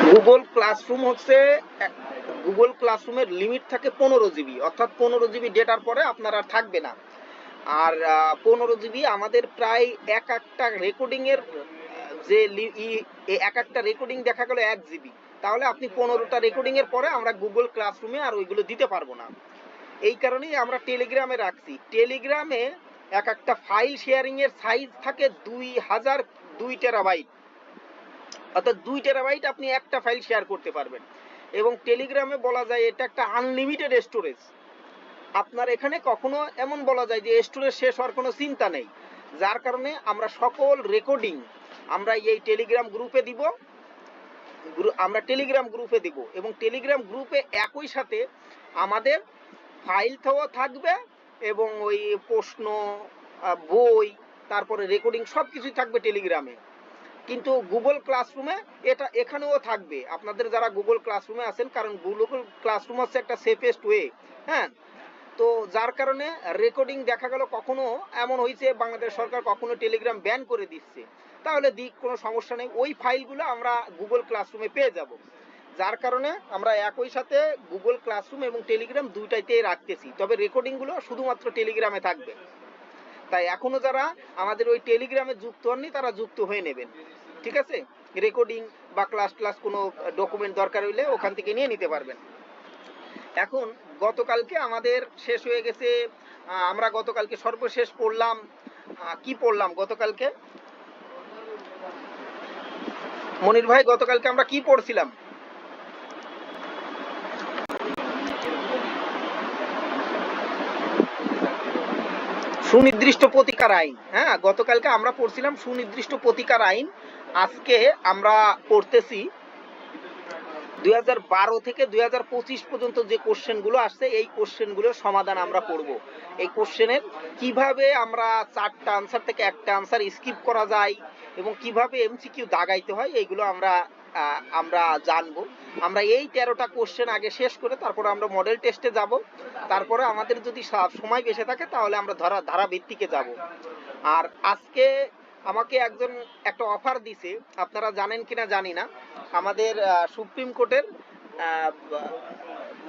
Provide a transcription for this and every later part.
Google classroom হচ্ছে Google ক্লাসরুমের limit থাকে 15 জিবি, অর্থাৎ 15 জিবি ডেটার পরে আপনার আর থাকবে না। আর 15 জিবি আমাদের প্রায় এক একটা রেকর্ডিং এর যে এক একটা রেকর্ডিং দেখা গেল 1 জিবি, তাহলে আপনি 15টা রেকর্ডিং এর পরে আমরা গুগল ক্লাসরুমে আর ওইগুলো দিতে পারবো না। এই কারণেই আমরা টেলিগ্রামে রাখছি। টেলিগ্রামে এক একটা ফাইল শেয়ারিং এর সাইজ থাকে 2 টেরাবাইট, অর্থাৎ 2 টেরাবাইট আপনি একটা ফাইল শেয়ার করতে পারবেন। এবং টেলিগ্রামে বলা যায় এটা একটা আনলিমিটেড স্টোরেজ। আপনার এখানে কখনো এমন বলা যায় যে স্টোরেজ শেষ হওয়ার কোনো চিন্তা নেই, যার কারণে আমরা সকল রেকর্ডিং আমরা এই টেলিগ্রাম গ্রুপে দিব, এবং টেলিগ্রাম গ্রুপে একই সাথে আমাদের ফাইলটাও থাকবে এবং ওই প্রশ্ন, বই, তারপরে রেকর্ডিং সব কিছুই থাকবে টেলিগ্রামে। কিন্তু গুগল ক্লাসরুমে এটা এখানেও থাকবে আপনাদের যারা গুগল ক্লাসরুমে আছেন, কারণ গুগল ক্লাসরুম হচ্ছে একটা সেফেস্ট ওয়ে। হ্যাঁ, তো যার কারণে রেকর্ডিং দেখা গেল কখনো এমন হয়েছে বাংলাদেশ সরকার কখনো টেলিগ্রাম ব্যান করে দিচ্ছে, তাহলে দিক কোনো সমস্যা নেই, ওই ফাইলগুলো আমরা গুগল ক্লাসরুমে পেয়ে যাব। যার কারণে আমরা একই সাথে গুগল ক্লাসরুম এবং টেলিগ্রাম দুইটাইতেই রাখতেছি, তবে রেকর্ডিংগুলো শুধুমাত্র টেলিগ্রামে থাকবে। তাই এখনো যারা আমাদের ওই টেলিগ্রামে যুক্ত হননি তারা যুক্ত হয়ে নেবেন, ঠিক আছে? রেকর্ডিং বা ক্লাস কোনো ডকুমেন্ট দরকার হইলে ওখান থেকে নিয়ে নিতে পারবেন। এখন গতকালকে আমাদের শেষ হয়ে গেছে, আমরা গতকালকে সর্বশেষ পড়লাম, কি পড়লাম গতকালকে মনির ভাই? গতকালকে আমরা কি পড়ছিলাম? সুনির্দিষ্ট প্রতিকার আইন। হ্যাঁ, গতকালকে আমরা পড়ছিলাম সুনির্দিষ্ট প্রতিকার আইন। আজকে আমরা পড়তেছি 2012 থেকে 2025 পর্যন্ত যে কোশ্চেনগুলো আসছে, এই কোশ্চেনগুলোর সমাধান আমরা করব। এই কোশ্চেনের কিভাবে আমরা 4টা আনসার থেকে একটা আনসার স্কিপ করা যায় এবং কিভাবে এমসিকিউ দাগাইতে হয়, এইগুলো আমরা জানবো। আমরা এই 13টা কোশ্চেন আগে শেষ করে তারপরে আমরা মডেল টেস্টে যাব। তারপরে আমাদের যদি সময় বেঁচে থাকে তাহলে আমরা ধারাভিত্তিকে যাব। আর আজকে আমাকে একজন একটা অফার দিছে, আপনারা জানেন কিনা জানি না, আমাদের সুপ্রিম কোর্টের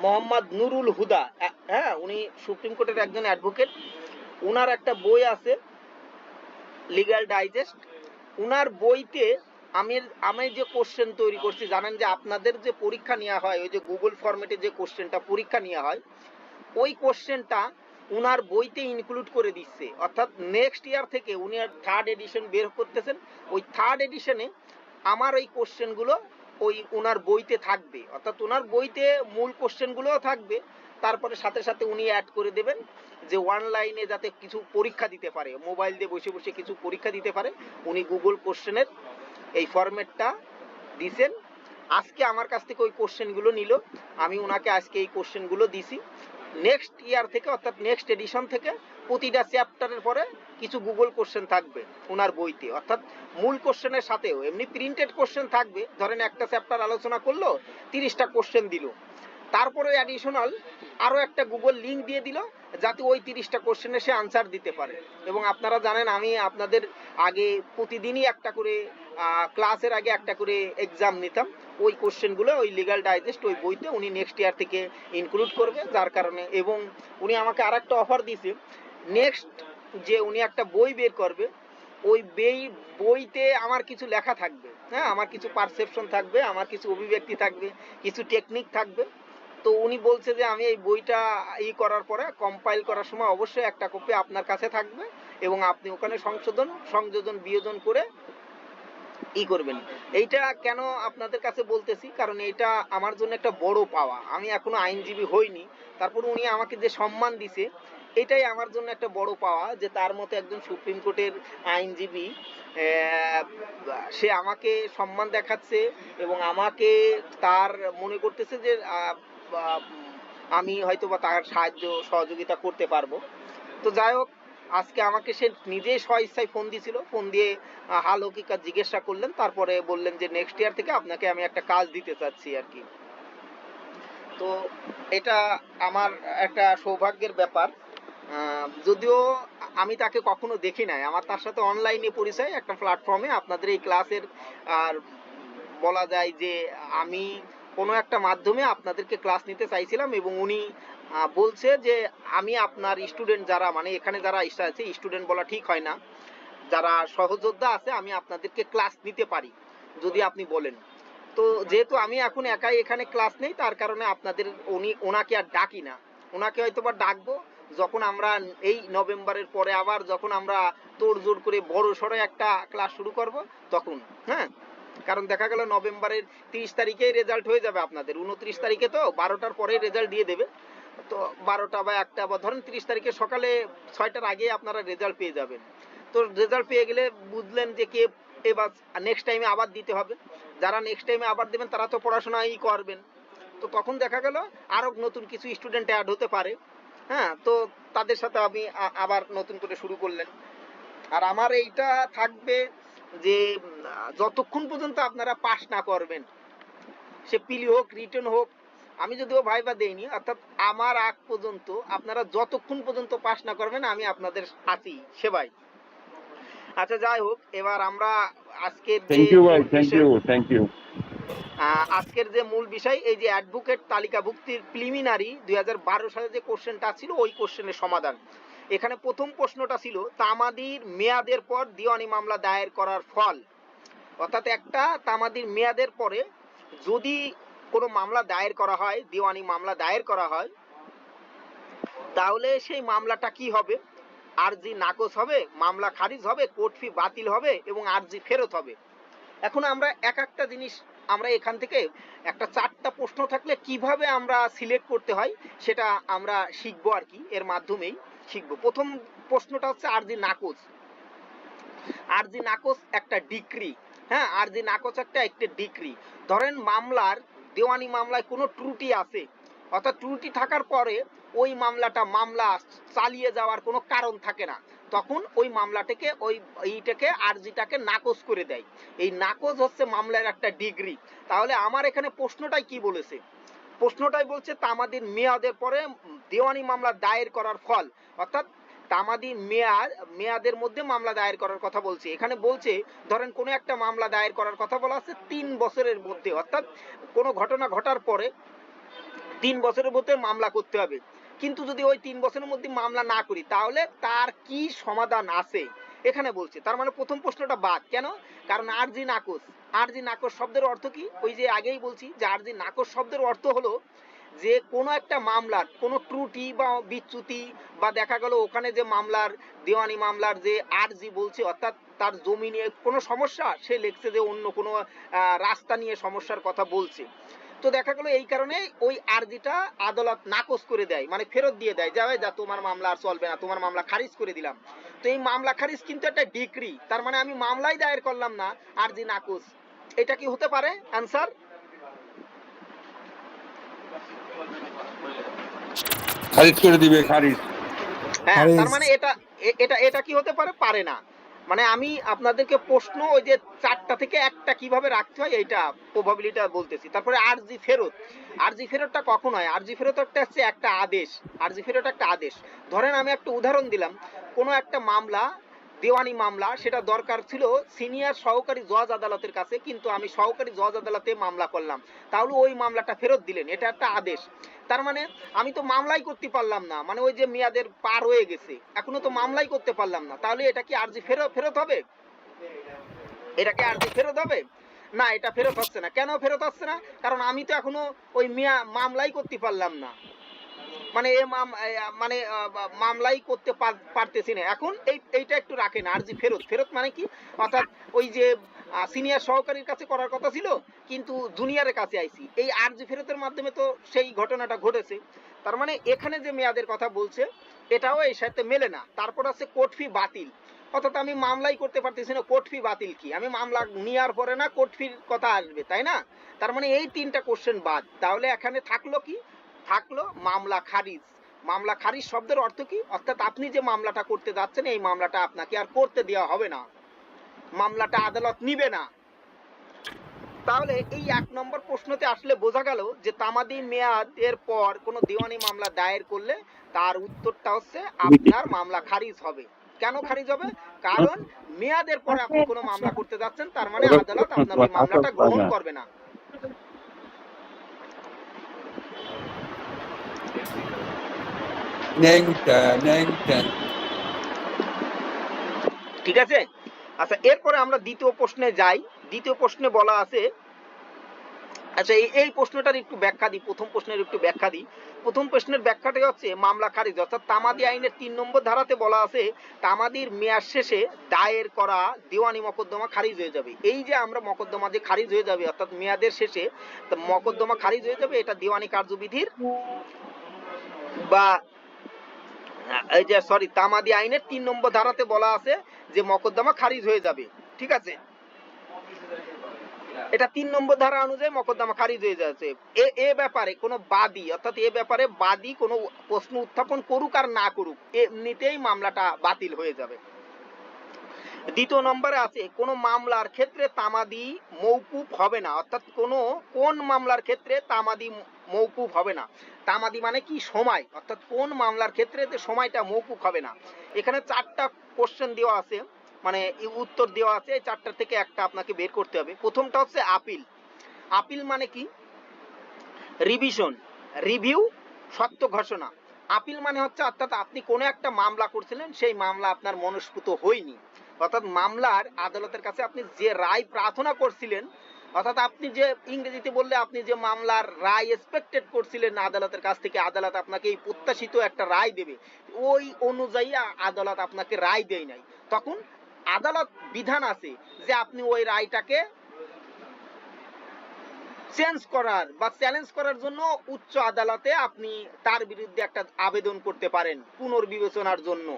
মোহাম্মদ নুরুল হুদা, হ্যাঁ, উনি সুপ্রিম কোর্টের একজন অ্যাডভোকেট। উনার একটা বই আছে লিগ্যাল ডাইজেস্ট। উনার বইতে আমি যে কোশ্চেন তৈরি করছি, জানেন যে আপনাদের যে পরীক্ষা নেওয়া হয়, ওই যে গুগল ফরম্যাটে যে কোশ্চেনটা পরীক্ষা নেওয়া হয়, ওই কোশ্চেনটা উনার বইতে ইনক্লুড করে দিচ্ছে। অর্থাৎ নেক্সট ইয়ার থেকে উনি 3rd এডিশন বের করতেছেন, ওই 3rd এডিশনে আমার এই কোশ্চেনগুলো ওই উনার বইতে থাকবে। অর্থাৎ উনার বইতে মূল কোশ্চেনগুলোও থাকবে, তারপরে সাথে সাথে উনি অ্যাড করে দেবেন যে অনলাইনে যাতে কিছু পরীক্ষা দিতে পারে, মোবাইল দিয়ে বসে বসে কিছু পরীক্ষা দিতে পারে, উনি গুগল কোশ্চেনের এই ফরম্যাটটা দিছেন। আজকে আমার কাছ থেকে ওই কোশ্চেনগুলো নিল, আমি ওনাকে আজকে এই কোশ্চেনগুলো দিছি। নেক্সট ইয়ার থেকে অর্থাৎ নেক্সট এডিশন থেকে প্রতিটা চ্যাপ্টারের পরে কিছু গুগল কোশ্চেন থাকবে ওনার বইতে, অর্থাৎ মূল কোশ্চেনের সাথেও এমনি প্রিন্টেড কোশ্চেন থাকবে। ধরেন একটা চ্যাপ্টার আলোচনা করলো, 30টা কোশ্চেন দিল, তারপরে অ্যাডিশনাল আরো একটা গুগল লিঙ্ক দিয়ে দিল যাতে ওই 30টা কোশ্চেনে সে আনসার দিতে পারে। এবং আপনারা জানেন আমি আপনাদের আগে প্রতিদিনই একটা করে ক্লাসের আগে একটা করে এক্সাম নিতাম, ওই কোশ্চেনগুলো ওই লিগ্যাল ডাইজেস্ট ওই বইতে উনি নেক্সট ইয়ার থেকে ইনক্লুড করবে। যার কারণে, এবং উনি আমাকে আর একটা অফার দিয়েছে, নেক্সট যে উনি একটা বই বের করবে, ওই বইতে আমার কিছু লেখা থাকবে, হ্যাঁ, আমার কিছু পারসেপশন থাকবে, আমার কিছু অভিব্যক্তি থাকবে, কিছু টেকনিক থাকবে। তো উনি বলছে যে আমি এই বইটা করার পরে কম্পাইল করার সময় অবশ্যই একটা কপি আপনার কাছে থাকবে এবং আপনি ওখানে সংযোজন বিয়োজন করে করবেন। এইটা কেন আপনাদের কাছে বলতেছি, কারণ এটা আমার জন্য একটা বড় পাওয়া। আমি এখনো আইনজীবী হইনি, তারপর উনি আমাকে যে সম্মান দিছে এটাই আমার জন্য একটা বড় পাওয়া, যে তার মতো একজন সুপ্রিম কোর্টের আইনজীবী সে আমাকে সম্মান দেখাচ্ছে এবং আমাকে তার মনে করতেছে যে আমি হয়তো বা তার সাহায্য সহযোগিতা করতে পারবো। তো যাই হোক, আজকে আমাকে সে নিজেই স্বইচ্ছায় ফোন দিয়েছিল, ফোন দিয়ে হাল হকিকত জিজ্ঞাসা করলেন, তারপরে বললেন যে নেক্সট ইয়ার থেকে আপনাকে আমি একটা কাজ দিতে চাচ্ছি আর কি। তো এটা আমার একটা সৌভাগ্যের ব্যাপার। যদিও আমি তাকে কখনো দেখি নাই, আমার তার সাথে অনলাইনে পরিচয় একটা প্ল্যাটফর্মে আপনাদের এই ক্লাসের আর বলা যায় যে আমি কোনো একটা মাধ্যমে আপনাদেরকে ক্লাস নিতে চাইছিলাম এবং উনি বলছে যে আমি আপনার স্টুডেন্ট যারা, মানে এখানে যারা আছে, স্টুডেন্ট বলা ঠিক হয় না, যারা সহযোদ্ধা আছে, আমি আপনাদেরকে ক্লাস নিতে পারি যদি আপনি বলেন। তো যেহেতু আমি এখন একাই এখানে ক্লাস নেই, তার কারণে আপনাদের ওনাকে আর ডাকি না। ওনাকে হয়তো বা ডাকবো যখন আমরা এই নভেম্বরের পরে আবার যখন আমরা তোড়জোড় করে বড় সড়ো একটা ক্লাস শুরু করব তখন। হ্যাঁ, কারণ দেখা গেল নভেম্বরের 30 তারিখেই রেজাল্ট হয়ে যাবে আপনাদের, 29 তারিখে তো 12টার পরে রেজাল্ট দিয়ে দেবে। তো 12টা বা 1টা বা ধরেন 30 তারিখে সকালে 6টার আগে আপনারা রেজাল্ট পেয়ে যাবেন। তো রেজাল্ট পেয়ে গেলে বুঝলেন যে কে এবার নেক্সট টাইমে আবার দিতে হবে। যারা নেক্সট টাইমে আবার দেবেন তারা তো পড়াশোনাই করবেন। তো তখন দেখা গেল আরো নতুন কিছু স্টুডেন্ট অ্যাড হতে পারে। হ্যাঁ, তো তাদের সাথে আমি আবার নতুন করে শুরু করলেন। আর আমার এইটা থাকবে যে যতক্ষণ পর্যন্ত আপনারা পাস না করবেন, সে পিলি হোক রিটেন হোক, আমি যদিও ভাইবা দেইনি, অর্থাৎ আমার আগ পর্যন্ত আপনারা যতক্ষণ পর্যন্ত পাস না করবেন আমি আপনাদের আছি সেবাই। আচ্ছা যাই হোক, এবার আমরা আজকের আজকের যে মূল বিষয়, এই যে অ্যাডভোকেট তালিকাভুক্তির প্রিলিমিনারি 2012 সালে যে কোশ্চেনটা ছিল ওই কোশ্চেনের সমাধান। এখানে প্রথম প্রশ্নটা ছিল তামাদির মেয়াদের পর দিওয়ানি মামলা দায়ের করার ফল। অর্থাৎ একটা তামাদির মেয়াদের পরে যদি কোনো মামলা দায়ের করা হয়, দিওয়ানি মামলা দায়ের করা হয়, তাহলে সেই মামলাটা কি হবে? আরজি নাকচ হবে, মামলা খারিজ হবে, কোর্ট ফি বাতিল হবে এবং আরজি ফেরত হবে। এখন আমরা এক একটা জিনিস আমরা এখান থেকে একটা 4টা প্রশ্ন থাকলে কিভাবে আমরা সিলেক্ট করতে হয় সেটা আমরা শিখবো আর কি, এর মাধ্যমেই শিখবো। প্রথম প্রশ্নটা হচ্ছে আরজি নাকচ। আরজি নাকচ একটা ডিক্রি। হ্যাঁ, আরজি নাকচ একটা ডিক্রি। ধরেন মামলার দেওয়ানি মামলায় কোনো ত্রুটি আছে, অর্থাৎ ত্রুটি থাকার পরে ওই মামলা চালিয়ে যাওয়ার কোনো কারণ থাকে না, তখন ওই মামলাটাকে এইটাকে আরজিটাকে নাকচ করে দেয়। এই নাকচ হচ্ছে মামলার একটা ডিগ্রি। তাহলে আমার এখানে প্রশ্নটাই কি বলেছে? প্রশ্নটাই বলছে তামাদির মেয়াদের পরে দেওয়ানি মামলা দায়ের করার ফল, অর্থাৎ তামাদি মেয়াদের মধ্যে মামলা দায়ের করার কথা বলছে। এখানে বলছে ধরেন কোনো একটা মামলা দায়ের করার কথা বলা আছে 3 বছরের মধ্যে, অর্থাৎ কোনো ঘটনা ঘটার পরে 3 বছরের মধ্যে মামলা করতে হবে। কিন্তু যদি ওই 3 বছরের মধ্যে মামলা না করি তাহলে তার কি সমাধান আছে এখানে বলছে। তার মানে প্রথম প্রশ্নটা বাদ। কেন? কারণ আরজি নাকচ। আরজি নাকচ শব্দের অর্থ কি? ওই যে আগেই বলছি যে আরজি নাকচ শব্দের অর্থ হলো যে কোনো একটা মামলার কোনো ত্রুটি বা বিচ্যুতি বা দেখা গেল ওখানে যে মামলার দেওয়ানি মামলার যে আরজি বলছে, অর্থাৎ তার জমি নিয়ে কোনো সমস্যা, সে লিখছে যে অন্য কোনো রাস্তা নিয়ে সমস্যার কথা বলছে। তো দেখা গেল এই কারণে ওই আরজিটা আদালত নাকচ করে দেয়, মানে ফেরত দিয়ে দেয়, যা তোমার মামলা আর চলবে না, তোমার মামলা খারিজ করে দিলাম। তো এই মামলা খারিজ কিন্তু একটা ডিক্রি, তার মানে আমি মামলাই দায়ের করলাম না, আরজি নাকচ। এটা কি হতে পারে? অ্যানসার খারিজ করে দিবে, খারিজ। হ্যাঁ, তার মানে এটা এটা এটা কি হতে পারে? পারে না। মানে আমি আপনাদেরকে প্রশ্ন ওই যে 4টা থেকে একটা কিভাবে রাখতে হয় এইটা প্রবাবিলিটি বলতেছি। তারপরে আরজি ফেরত। আরজি ফেরতটা কখন হয়? আরজি ফেরত হচ্ছে একটা আদেশ। আরজি ফেরত একটা আদেশ। ধরেন আমি একটা উদাহরণ দিলাম, কোনো একটা মামলা দেওয়ানি মামলা, সেটা দরকার ছিল সিনিয়র সহকারী জজ আদালতের কাছে, কিন্তু আমি সহকারী জজ আদালতে মামলা করলাম, তাহলে ওই মামলাটা ফেরত দিলেন, এটা একটা আদেশ। তার মানে আমি তো মামলাই করতে পারলাম না, মানে ওই যে মেয়াদের পার হয়ে গেছে, এখনো তো মামলাই করতে পারলাম না, তাহলে এটা কি আরজি ফেরত হবে? এটা কি আরজি ফেরত হবে? না, এটা ফেরত হচ্ছে না। কেন ফেরত হচ্ছে না? কারণ আমি তো এখনো ওই মামলাই করতে পারলাম না, মানে মানে মামলাই করতে পারতেছি না। এখন এইটা একটু রাখেন, আরজি ফেরত। ফেরত মানে কি? অর্থাৎ ওই যে সিনিয়র সহকারীর কাছে করার কথা ছিল কিন্তু জুনিয়রের কাছে আইছি, এই আরজি ফেরতের মাধ্যমে তো সেই ঘটনাটা ঘটেছে। তার মানে এখানে যে মেয়াদের কথা বলছে এটাও এর সাথে মেলে না। তারপর আছে কোর্ট ফি বাতিল, অর্থাৎ আমি মামলাই করতে পারতেছি না, কোর্ট ফি বাতিল কি? আমি মামলা নেওয়ার পরে না কোর্ট ফির কথা আসবে, তাই না? তার মানে এই 3টা কোশ্চেন বাদ। তাহলে এখানে থাকলো কি? থাকলো মামলা খারিজ। মামলা খারিজ শব্দের অর্থ কি? অর্থাৎ আপনি যে মামলাটা করতে যাচ্ছেন এই মামলাটা আপনাকে আর করতে দেওয়া হবে না, মামলাটা আদালত নিবে না। তাহলে এই 1 নম্বর প্রশ্নতে আসলে বোঝা গেল যে তামাদি মেয়াদের পর কোনো দেওয়ানি মামলা দায়ের করলে তার উত্তরটা হচ্ছে আপনার মামলা খারিজ হবে। কেন খারিজ হবে? কারণ মেয়াদের পরে আপনি কোনো মামলা করতে যাচ্ছেন, তার মানে আদালত আপনার ওই মামলাটা গ্রহণ করবে না। ঠিক আছে? আচ্ছা, এরপরে আমরা দ্বিতীয় প্রশ্নে যাই। দ্বিতীয় প্রশ্নে বলা আছে, আচ্ছা এই প্রশ্নটার একটু ব্যাখ্যা দিই, প্রথম প্রশ্নের একটু ব্যাখ্যা দিই। প্রথম প্রশ্নের ব্যাখ্যাটাই হচ্ছে মামলা খারিজ, অর্থাৎ তামাদি আইনের 3 নম্বর ধারাতে বলা আছে তামাদির মেয়াদ শেষে দায়ের করা দেওয়ানি মকদ্দমা খারিজ হয়ে যাবে। এই যে আমরা মকদ্দমা যে খারিজ হয়ে যাবে, অর্থাৎ মেয়াদের শেষে মকদ্দমা খারিজ হয়ে যাবে, এটা দেওয়ানি কার্যবিধির বা এই যে সরি তামাদি আইনের 3 নম্বর ধারাতে বলা আছে যে মকদ্দমা খারিজ হয়ে যাবে। ঠিক আছে, এটা 3 নম্বর ধারা অনুযায়ী মকদ্দমা খারিজ হয়ে যাচ্ছে। এ ব্যাপারে কোনো বাদী, অর্থাৎ এ ব্যাপারে বাদী কোনো প্রশ্ন উত্থাপন করুক আর না করুক, এমনিতেই মামলাটা বাতিল হয়ে যাবে। দ্বিতীয় নম্বরে আছে কোন মামলার ক্ষেত্রে তামাদি মওকুফ হবে না, অর্থাৎ কোন মামলার ক্ষেত্রে তামাদি মওকুফ হবে না। তামাদি মানে কি? সময়, অর্থাৎ কোন মামলার ক্ষেত্রে সময়টা মওকুফ হবে না। এখানে 4টা কোশ্চেন দেওয়া আছে, মানে উত্তর দেওয়া আছে, এই 4টার থেকে একটা আপনাকে বের করতে হবে। প্রথমটা হচ্ছে আপিল। আপিল মানে কি? রিভিশন, রিভিউ, সত্য ঘোষণা। আপিল মানে হচ্ছে অর্থাৎ আপনি কোনো একটা মামলা করছিলেন, সেই মামলা আপনার মনস্পুত হয়নি, অর্থাৎ মামলার আদালতের কাছে আপনি যে রায় প্রার্থনা করছিলেন, অর্থাৎ আপনি যে ইংরেজিতে বললে আপনি যে মামলার রায় এক্সপেক্টেড করছিলেন আদালতের কাছ থেকে, আদালত আপনাকে এই প্রত্যাশিত একটা রায় দেবে, ওই অনুযায়ী আদালত আপনাকে রায় দেয় নাই, তখন আদালত বিধান আছে যে আপনি ওই রায়টাকে চেঞ্জ করার বা চ্যালেঞ্জ করার জন্য উচ্চ আদালতে আপনি তার বিরুদ্ধে একটা আবেদন করতে পারেন পুনর্বিবেচনার জন্য।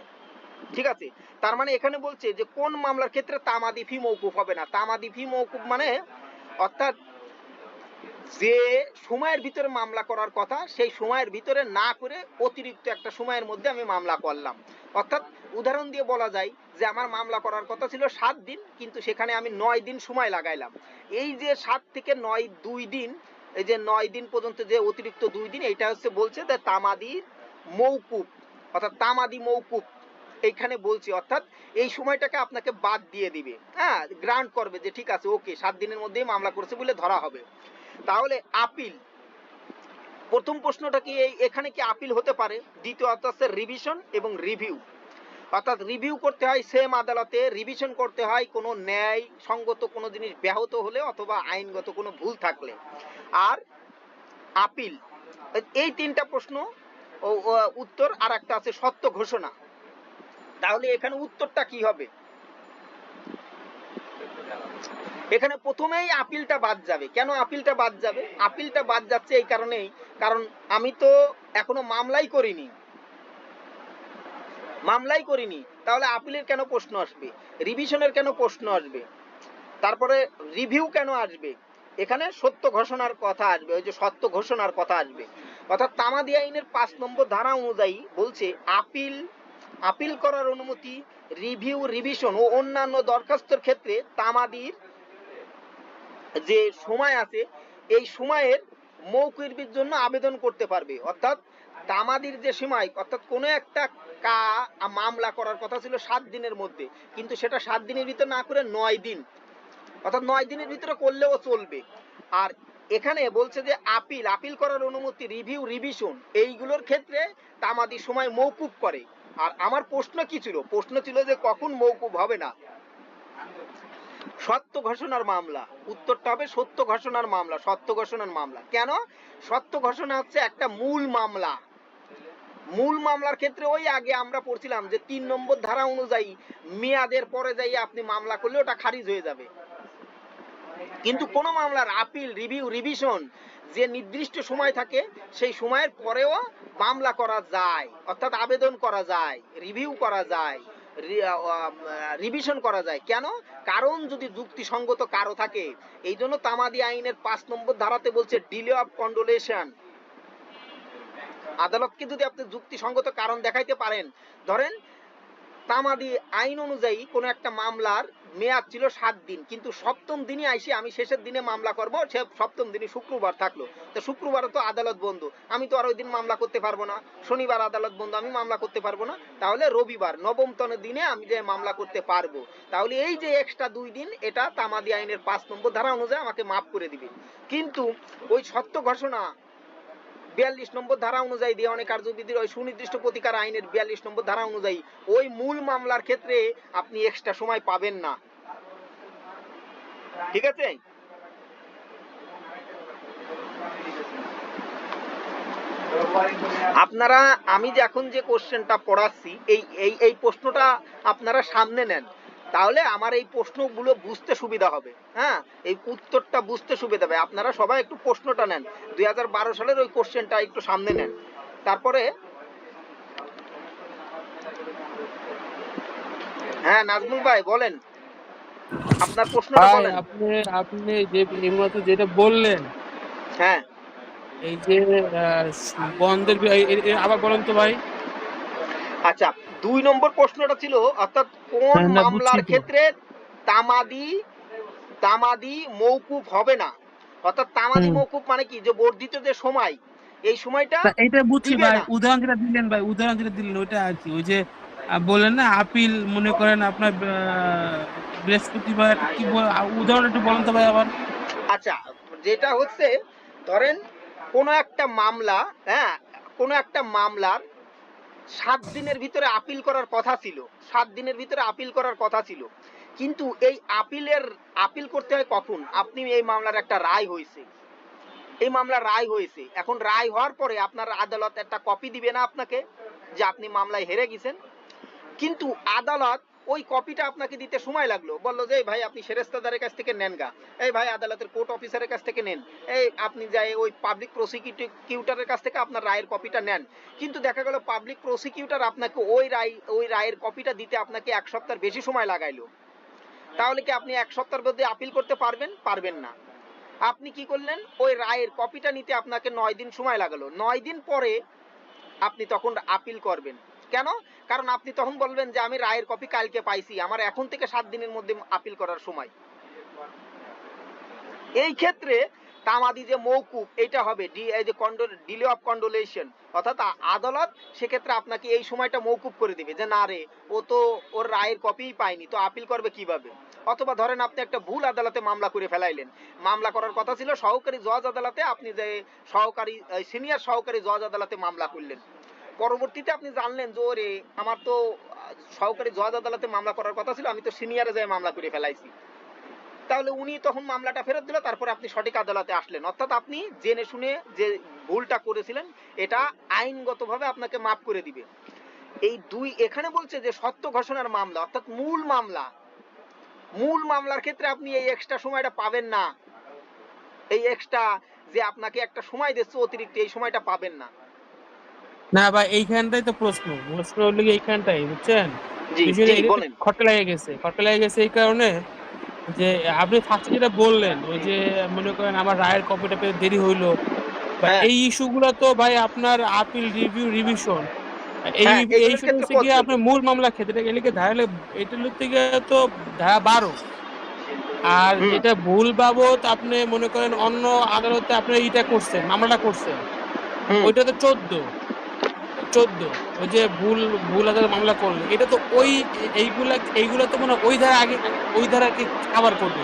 ঠিক আছে, তার মানে এখানে বলছে যে কোন মামলার ক্ষেত্রে তামাদি ফি মওকুফ হবে না। তামাদি ফি মওকুফ মানে অর্থাৎ যে সময়ের ভিতরে মামলা করার কথা, সেই সময়ের ভিতরে না করে অতিরিক্ত একটা সময়ের মধ্যে আমি মামলা করলাম। অর্থাৎ উদাহরণ দিয়ে বলা যায় যে আমার মামলা করার কথা ছিল 7 দিন, কিন্তু সেখানে আমি 9 দিন সময় লাগাইলাম। এই যে 7 থেকে 9 2 দিন, এই যে 9 দিন পর্যন্ত যে অতিরিক্ত 2 দিন, এটা হচ্ছে বলছে যে তামাদির মওকুফ, অর্থাৎ তামাদি মওকুফ এইখানে বলছি, অর্থাৎ এই সময়টাকে আপনাকে বাদ দিয়ে দিবে, হ্যাঁ, গ্রান্ট করবে যে ঠিক আছে, ওকে 7 দিনের মধ্যেই মামলা করছে বলে ধরা হবে। তাহলে আপিল, প্রথম প্রশ্নটা কি এখানে কি আপিল হতে পারে? দ্বিতীয় হচ্ছে রিভিশন এবং রিভিউ, অর্থাৎ রিভিউ করতে হয় সেম আদালতে, রিভিশন করতে হয় কোনো ন্যায় সঙ্গত কোনো জিনিস ব্যাহত হলে অথবা আইনগত কোনো ভুল থাকলে, আর আপিল। এই 3টা প্রশ্ন উত্তর। আর একটা আছে সত্য ঘোষণা। তাহলে এখানে উত্তরটা কি হবে? এখানে প্রথমেই আপিলটা বাদ যাবে। কেন আপিলটা বাদ যাবে? আপিলটা বাদ যাচ্ছে এই কারণেই, কারণ আমি তো এখনো মামলাই করিনি, তাহলে আপিলের কেন প্রশ্ন আসবে? রিভিশনের কেন প্রশ্ন আসবে? তারপরে রিভিউ কেন আসবে? এখানে সত্য ঘোষণার কথা আসবে, ওই যে সত্য ঘোষণার কথা আসবে। অর্থাৎ তামাদি আইনের 5 নম্বর ধারা অনুযায়ী বলছে আপিল করার অনুমতি, রিভিউ, রিভিশন ও অন্যান্য দরখাস্তের ক্ষেত্রে তামাদির যে সময় আছে, এই সময়ের মৌকুফের জন্য আবেদন করতে পারবে। অর্থাৎ তামাদির যে সময়, অর্থাৎ কোনো একটা মামলা করার কথা ছিল 7 দিনের মধ্যে, কিন্তু সেটা 7 দিনের ভিতরে না করে 9 দিন, অর্থাৎ 9 দিনের ভিতরে করলেও চলবে। আর এখানে বলছে যে আপিল করার অনুমতি, রিভিউ, রিভিশন এইগুলোর ক্ষেত্রে তামাদি সময় মৌকুফ করে। আর আমার প্রশ্ন কি ছিল? প্রশ্ন ছিল যে কখন মৌকুফ হবে না? সত্য ঘোষণার মামলা। উত্তরটা হবে সত্য ঘোষণার মামলা, সত্য ঘোষণার মামলা। কেন? সত্য ঘোষণা হচ্ছে একটা মূল মামলা। মূল মামলার ক্ষেত্রে ওই আগে আমরা পড়ছিলাম যে 3 নম্বর ধারা অনুযায়ী মেয়াদের পরে যাই আপনি মামলা করলে ওটা খারিজ হয়ে যাবে, কিন্তু কোন মামলার আপিল, রিভিউ, রিভিশন যে নির্দিষ্ট সময় থাকে, সেই সময়ের পরেও মামলা করা যায়, অর্থাৎ আবেদন করা যায়, রিভিউ করা যায়, রিভিশন করা যায়। কেন? কারণ যদি যুক্তিসঙ্গত কারো থাকে। এই জন্য তামাদি আইনের 5 নম্বর ধারাতে বলছে ডিলে অফ কন্ডোলেশন। আদালতকে যদি আপনি যুক্তিসঙ্গত কারণ দেখাইতে পারেন, ধরেন তামাদি আইন অনুযায়ী কোন একটা মামলার মেয়াদ ছিল 7 দিন, কিন্তু সপ্তম দিনই আইসি আমি শেষের দিনে মামলা করব, সে সপ্তম দিনই শুক্রবার থাকলো, তো শুক্রবারও তো আদালত বন্ধ, আমি তো আর ওই দিন মামলা করতে পারবো না, শনিবার আদালত বন্ধ, আমি মামলা করতে পারবো না, তাহলে রবিবার নবমতম দিনে আমি যে মামলা করতে পারবো। তাহলে এই যে এক্সট্রা 2 দিন, এটা তামাদি আইনের 5 নম্বর ধারা অনুযায়ী আমাকে মাফ করে দিবে। কিন্তু ওই সত্য ঘোষণা 42 নম্বর ধারা অনুযায়ী দেওয়ানি কার্যবিধির ওই সুনির্দিষ্ট প্রতিকার আইনের 42 নম্বর ধারা অনুযায়ী ওই মূল মামলার ক্ষেত্রে আপনি এক্সট্রা সময় পাবেন না। ঠিক আছে? আপনারা আমি যে এখন যে কোশ্চেনটা পড়াচ্ছি এই এই এই প্রশ্নটা আপনারা সামনে নেন, তাহলে আমার এই প্রশ্নগুলো বুঝতে সুবিধা হবে। হ্যাঁ, এই উত্তরটা বুঝতে সুবিধা হবে। আপনারা সবাই একটু প্রশ্নটা নেন, 2012 সালের ওই কোশ্চেনটা একটু সামনে নেন। তারপরে হ্যাঁ নাজমুল ভাই বলেন, আপনার প্রশ্নটা ভাই বলেন। আপনি আপনি যে এইমাত্র যেটা বললেন, হ্যাঁ এই যে বন্ধের আবার বলেন তো ভাই। আচ্ছা, 2 নম্বর প্রশ্নটা ছিল অর্থাৎ কোন হ্যাঁ, না বুঝছি মামলার তো। ক্ষেত্রে তামাদি তামাদি মওকুফ হবে না। অর্থাৎ তামাদি হুম। মওকুফ মানে কি, যে বর্ধিত যে সময়, এই সময়টা তা এইটা বুঝছি দিবে ভাই, না। উদাহরণ যেটা দিলেন ভাই, উদাহরণ যেটা দিলেন ওইটা আর কি, ওই যে বললেন না আপিল মনে করেন আপনার বৃহস্পতিবার কি উদাহরণ একটু বলেন তো ভাই আবার। আচ্ছা, যেটা হচ্ছে ধরেন কোন একটা মামলা, হ্যাঁ, কোন একটা মামলার 7 দিনের ভিতরে আপিল করার কথা ছিল, 7 দিনের ভিতরে আপিল করার কথা ছিল, কিন্তু এই আপিল করতে হয় কখন? আপনি এই মামলার একটা রায় হয়েছে, এই মামলার রায় হয়েছে, এখন রায় হওয়ার পরে আপনার আদালত একটা কপি দিবে না আপনাকে, যে আপনি মামলায় হেরে গেছেন, কিন্তু আদালত ওই কপিটা আপনাকে দিতে সময় লাগলো, বললো যে এই ভাই আপনি সেরেস্তাদারের কাছ থেকে নেন গা, এই ভাই আদালতের কোর্ট অফিসারের কাছ থেকে নেন, এই আপনি যাই ওই পাবলিক প্রসিকিউটরের কাছ থেকে আপনার রায়ের কপিটা নেন। কিন্তু দেখা গেল পাবলিক প্রসিকিউটর আপনাকে ওই রায়ের কপিটা দিতে আপনাকে 1 সপ্তাহের বেশি সময় লাগাইলো, তাহলে কি আপনি 1 সপ্তাহের মধ্যে আপিল করতে পারবেন? পারবেন না। আপনি কি করলেন, ওই রায়ের কপিটা নিতে আপনাকে 9 দিন সময় লাগালো, 9 দিন পরে আপনি তখন আপিল করবেন। কেন? কারণ আপনি তখন বলবেন যে আমি রায়ের কপি কালকে পাইছি, আমার এখন থেকে 7 দিনের মধ্যে আপিল করার সময়। এই ক্ষেত্রে তামাদি যে মওকুফ এটা হবে এই যে ডিলে অফ কন্ডোলেশন, অর্থাৎ আদালত সেক্ষেত্রে আপনাকে এই সময়টা মওকুফ করে দিবে, যে না রে, ও তো ওর রায়ের কপিই পায়নি, তো আপিল করবে কিভাবে। অথবা ধরেন আপনি একটা ভুল আদালতে মামলা করে ফেলাইলেন, মামলা করার কথা ছিল সহকারী জজ আদালতে, আপনি যে সিনিয়র সহকারী জজ আদালতে মামলা করলেন, পরবর্তীতে আপনি জানলেন যে ওরে আমার তো সহকারী জজ আদালতে মামলা করার কথা ছিল, আমি তো সিনিয়রে যাই মামলা করে ফেলাইছি, তাহলে উনি তখন মামলাটা ফেরত দিল, তারপরে আপনি সঠিক আদালতে আসলেন, অর্থাৎ আপনি জেনে শুনে যে ভুলটা করেছিলেন এটা আইনগতভাবে আপনাকে মাফ করে দিবে। এই দুই এখানে বলছে যে সত্য ঘোষণার মামলা অর্থাৎ মূল মামলার ক্ষেত্রে আপনি এই এক্সট্রা সময়টা পাবেন না, এই এক্সট্রা যে আপনাকে একটা সময় দিচ্ছে অতিরিক্ত, এই সময়টা পাবেন না। না ভাই, এইখানটাই তো প্রশ্ন হলো কি এইখানটাই, বুঝছেন জি বিষয়টা, জি এটা তো বলেন। খটকা লেগে গেছে এই কারণে যে আপনি ফার্স্টে যেটা বললেন, ওই যে মনে করেন আমার রায়ের কপিটা পেতে দেরি হইলো, বা হ্যাঁ এই ইস্যুগুলো তো ভাই আপনার আপিল রিভিশন, এই হ্যাঁ, এই এগুলোর ইস্যুটা ক্ষেত্রে হচ্ছে গিয়ে পসিবল। আপনার মূল মামলা ক্ষেত্রে গেলে কি ধারা, এটা হচ্ছে গিয়ে তো ধারা 12, আর হুম যেটা ভুল বাবদ আপনি মনে করেন অন্য আদালতে আপনি ইটা করছেন, মামলাটা করছেন, হুম ওইটা তো 14, ওই যে ভুল আদালত মামলা করলেন, এটা তো ওই এইগুলা তো মানে ওই ধারা আগে, ওই ধারাকে কভার করবে।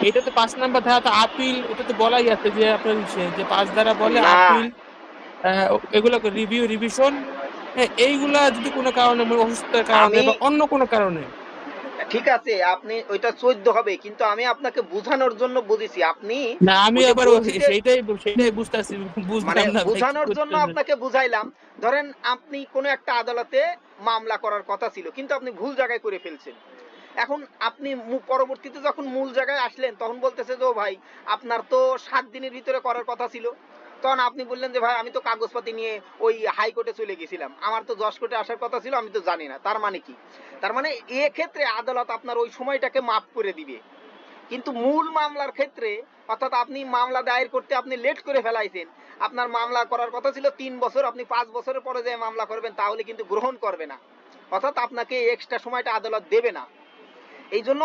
এটা তো 5 নম্বর ধারা, তো আপিল, এটা তো বলাই আছে যে আপনার যে 5 ধারা বলে না, আপিল, এগুলোকে রিভিশন, হ্যাঁ, এইগুলা যদি কোনো কারণে মানে অসুস্থতার কারণে আমি বা অন্য কোনো কারণে। ঠিক আছে, আপনি ওইটা 14 হবে, কিন্তু আমি আপনাকে বোঝানোর জন্য বুঝেছি, আপনি না আমি ওই যে আবার বলছি যে সেইটাই বুঝতেছি, মানে বুঝলাম না ভাই কি বোঝানোর জন্য করতেছেন। আপনাকে বুঝাইলাম। ধরেন আপনি কোনো একটা আদালতে মামলা করার কথা ছিল, কিন্তু আপনি ভুল জায়গায় করে ফেলছেন, এখন আপনি পরবর্তীতে যখন মূল জায়গায় আসলেন তখন বলতেছে যে ও ভাই আপনার তো 7 দিনের ভিতরে করার কথা ছিল, তখন আপনি বললেন যে ভাই আমি তো কাগজপাতি নিয়ে ওই হাইকোর্টে চলে গেছিলাম, আমার তো জজ কোর্টে আসার কথা ছিল, আমি তো জানি না। তার মানে কি, তার মানে ক্ষেত্রে আদালত আপনার ওই সময়টাকে মাফ করে দিবে, কিন্তু মূল মামলার ক্ষেত্রে অর্থাৎ আপনি মামলা দায়ের করতে আপনি লেট করে ফেলাইছেন, আপনার মামলা করার কথা ছিল 3 বছর, আপনি 5 বছরের পরে যে মামলা করবেন তাহলে কিন্তু গ্রহণ করবে না, অর্থাৎ আপনাকে এক্সট্রা সময়টা আদালত দেবে না। এই জন্য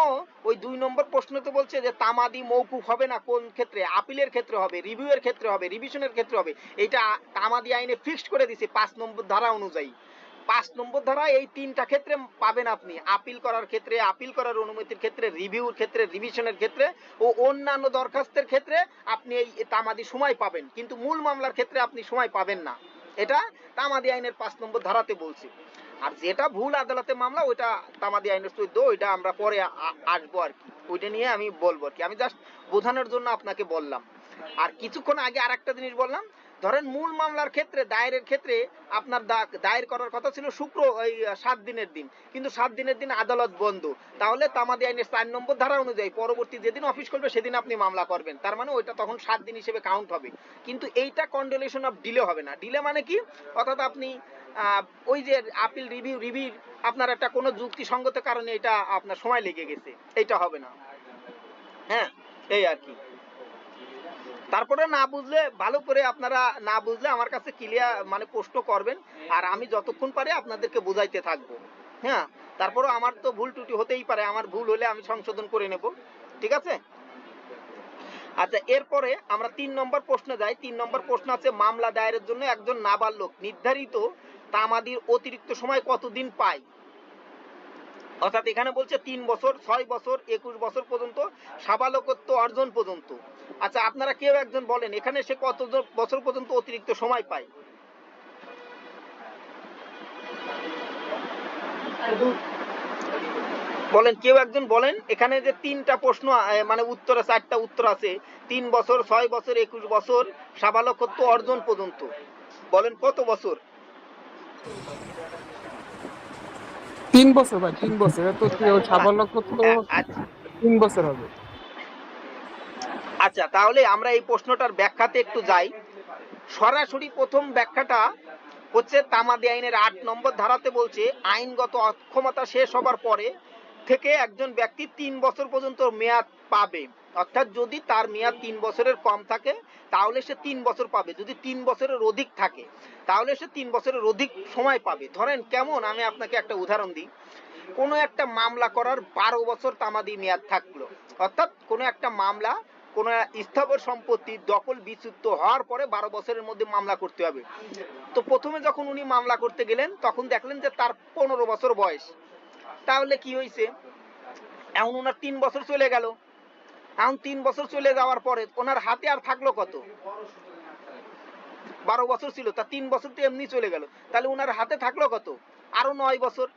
ওই 2 নম্বর প্রশ্নতে বলছে যে তামাদি মৌকুফ হবে না কোন ক্ষেত্রে, আপিলের ক্ষেত্রে হবে, রিভিউয়ের ক্ষেত্রে হবে, রিভিশনের ক্ষেত্রে হবে। এটা তামাদি আইনে ফিক্সড করে দিছে 5 নম্বর ধারা অনুযায়ী। 5 নম্বর ধারা এই 3টা ক্ষেত্রে পাবেন আপনি, আপিল করার ক্ষেত্রে, আপিল করার অনুমতির ক্ষেত্রে, রিভিউর ক্ষেত্রে, রিভিশনের ক্ষেত্রে ও অন্যান্য দরখাস্তের ক্ষেত্রে আপনি এই তামাদি সময় পাবেন, কিন্তু মূল মামলার ক্ষেত্রে আপনি সময় পাবেন না। এটা তামাদি আইনের 5 নম্বর ধারাতে বলছে। আর যেটা ভুল আদালতে মামলা ওইটা তামাদি আইনের 14, ওইটা আমরা পরে আসবো আর কি, ওইটা নিয়ে আমি বলবো আর কি, আমি জাস্ট বোঝানোর জন্য আপনাকে বললাম। আর কিছুক্ষণ আগে আরেকটা জিনিস বললাম, ধরেন মূল মামলার ক্ষেত্রে, দায়েরের ক্ষেত্রে আপনার দায়ের করার কথা ছিল 7 দিনের দিন, কিন্তু 7 দিনের দিন আদালত বন্ধ, তাহলে তামাদি আইনের 4 নম্বর ধারা অনুযায়ী পরবর্তী যেদিন অফিস করবে সেদিন আপনি মামলা করবেন, তার মানে ওইটা তখন 7 দিন হিসেবে কাউন্ট হবে। কিন্তু এইটা কন্ডোলেশন অফ ডিলে হবে না। ডিলে মানে কি, অর্থাৎ আপনি ওই যে আপিল রিভিউ আপনার একটা কোনো যুক্তিসঙ্গত কারণে এটা আপনার সময় লেগে গেছে, এইটা হবে না। হ্যাঁ, এই আর কি। তারপরে না বুঝলে ভালো করে, আপনারা না বুঝলে আমার কাছে ক্লিয়ার মানে প্রশ্ন করবেন, আর আমি যতক্ষণ পারি আপনাদেরকে বোঝাইতে থাকবো। হ্যাঁ, তারপরে আমার তো ভুল ত্রুটি হতেই পারে, আমার ভুল হলে আমি সংশোধন করে নেব, ঠিক আছে। আচ্ছা, এরপরে আমরা 3 নম্বর প্রশ্নে যাই। 3 নম্বর প্রশ্ন আছে, মামলা দায়েরের জন্য একজন নাবালক নির্ধারিত তামাদির অতিরিক্ত সময় কতদিন পায়। অর্থাৎ এখানে বলছে 3 বছর, 6 বছর, 21 বছর পর্যন্ত, সাবালকত্ব অর্জন পর্যন্ত। আচ্ছা, আপনারা কেউ একজন বলেন এখানে সে কত বছর পর্যন্ত অতিরিক্ত সময় পায়? বলেন, কেউ একজন বলেন। এখানে যে 3টা প্রশ্ন মানে উত্তর আছে, 4টা উত্তর আছে, 3 বছর, 6 বছর, 21 বছর, সাবালকত্ব অর্জন পর্যন্ত। বলেন কত বছর? 3 বছর ভাই, 3 বছর। তো সাবালকত্ব 3 বছর হবে। আচ্ছা, তাহলে আমরা এই প্রশ্নটার ব্যাখ্যাতে একটু যাই। সরাসরি প্রথম ব্যাখ্যাটা হচ্ছে তামাদি আইনের 8 নম্বর ধারাতে বলছে, আইনগত অক্ষমতা শেষ হবার পরে থেকে একজন ব্যক্তি 3 বছর পর্যন্ত মেয়াদ পাবে। অর্থাৎ যদি তার মেয়াদ 3 বছরের কম থাকে তাহলে সে 3 বছর পাবে, যদি 3 বছরের অধিক থাকে তাহলে সে 3 বছরের অধিক সময় পাবে। ধরেন কেমন, আমি আপনাকে একটা উদাহরণ দিই। কোনো একটা মামলা করার 12 বছর তামাদি মেয়াদ থাকলো, অর্থাৎ কোনো একটা মামলা, কোন স্থাবর সম্পত্তি দখল বিচ্যুত হওয়ার পরে 12 বছরের মধ্যে মামলা করতে হবে। তো প্রথমে যখন উনি মামলা করতে গেলেন তখন দেখলেন যে তার 15 বছর বয়স। তাহলে কি হয়েছে, এখন ওনার 3 বছর চলে গেল। এখন 3 বছর চলে যাওয়ার পরে ওনার হাতে আর থাকলো কত, 12 বছর ছিল, তা 3 বছর তো এমনি চলে গেল, তাহলে ওনার হাতে থাকলো কত, আরো 9 বছর।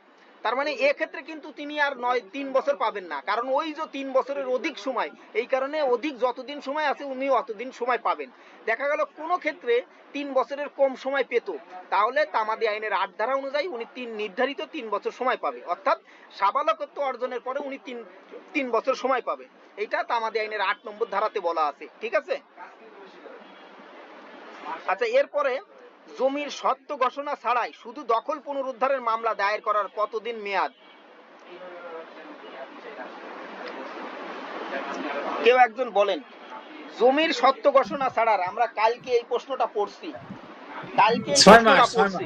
তার মানে এক্ষেত্রে কিন্তু তিনি আর 3 বছর পাবেন না, কারণ ওই যে 3 বছরের অধিক সময়, এই কারণে অধিক যতদিন সময় আছে উনি অতদিন সময় পাবেন। দেখা গেল কোন ক্ষেত্রে 3 বছরের কম সময় পেত, তাহলে তামাদি আইনের 8 ধারা অনুযায়ী উনি নির্ধারিত 3 বছর সময় পাবে, অর্থাৎ সাবালকত্ব অর্জনের পরে উনি 3 বছর সময় পাবে। এটা তামাদি আইনের 8 নম্বর ধারাতে বলা আছে, ঠিক আছে। আচ্ছা, এরপরে জমির সত্ত্ব ঘোষণা ছাড়াই শুধু দখল পুনরুদ্ধারের মামলা দায়ের করার কতদিন মেয়াদ? কেউ একজন বলেন। জমির সত্ত্ব ঘোষণা ছাড়ার, আমরা কালকে এই প্রশ্নটা পড়ছি, কালকে এই প্রশ্নটা পড়ছি,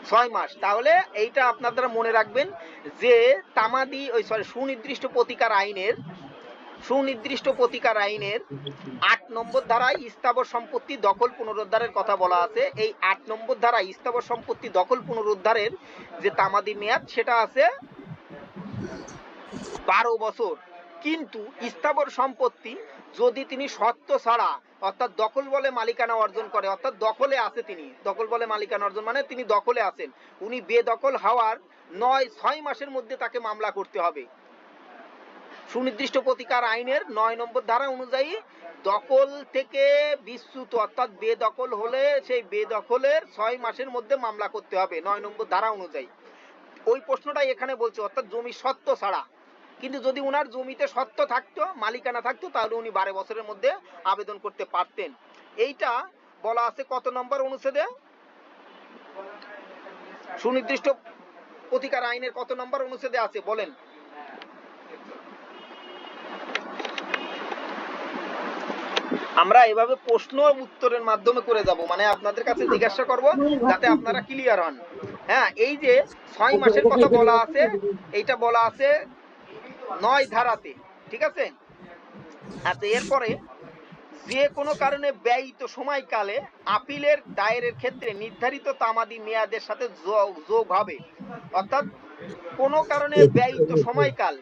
6 মাস। তাহলে এইটা আপনারা মনে রাখবেন যে তামাদি সুনির্দিষ্ট প্রতিকার আইনের 8 নম্বর ধারায় স্থাবর সম্পত্তি দখল পুনরুদ্ধারের কথা বলা আছে। এই 8 নম্বর ধারায় স্থাবর সম্পত্তি দখল পুনরুদ্ধারের যে তামাদি মেয়াদ সেটা আছে 12 বছর। কিন্তু স্থাবর সম্পত্তি যদি তিনি সত্ত্ব ছাড়া, অর্থাৎ দখল বলে মালিকানা অর্জন করে, অর্থাৎ দখলে আছে, তিনি দখল বলে মালিকানা অর্জন মানে তিনি দখলে আছেন, উনি বেদখল হওয়ার 6 মাসের মধ্যে তাকে মামলা করতে হবে। সুনির্দিষ্ট প্রতিকার আইনের 9 নম্বর ধারা অনুযায়ী দখল থেকে বিচ্যুত, অর্থাৎ বেদখল হলে সেই বেদখলের 6 মাসের মধ্যে মামলা করতে হবে 9 নম্বর ধারা অনুযায়ী। ওই প্রশ্নটাই এখানে বলছে, অর্থাৎ জমি সত্ত্ব ছাড়া। কিন্তু যদি উনার জমিতে সত্ত্ব থাকতো, মালিকানা থাকতো, তাহলে উনি 12 বছরের মধ্যে আবেদন করতে পারতেন। এইটা বলা আছে কত নম্বর অনুচ্ছেদে? সুনির্দিষ্ট প্রতিকার আইনের কত নম্বর অনুচ্ছেদে আছে বলেন? আমরা এভাবে প্রশ্ন উত্তরের মাধ্যমে করে যাব, মানে আপনাদের কাছে জিজ্ঞাসা করব যাতে আপনারা ক্লিয়ার হন। হ্যাঁ, এই যে 6 মাসের কথা বলা আছে, এইটা বলা আছে 9 ধারাতে, ঠিক আছে। আচ্ছা, এরপরে যে কোনো কারণে ব্যয়িত সময়কালে আপিলের দায়েরের ক্ষেত্রে নির্ধারিত তামাদি মেয়াদের সাথে যোগ হবে। অর্থাৎ কোনো কারণে ব্যয়িত সময়কাল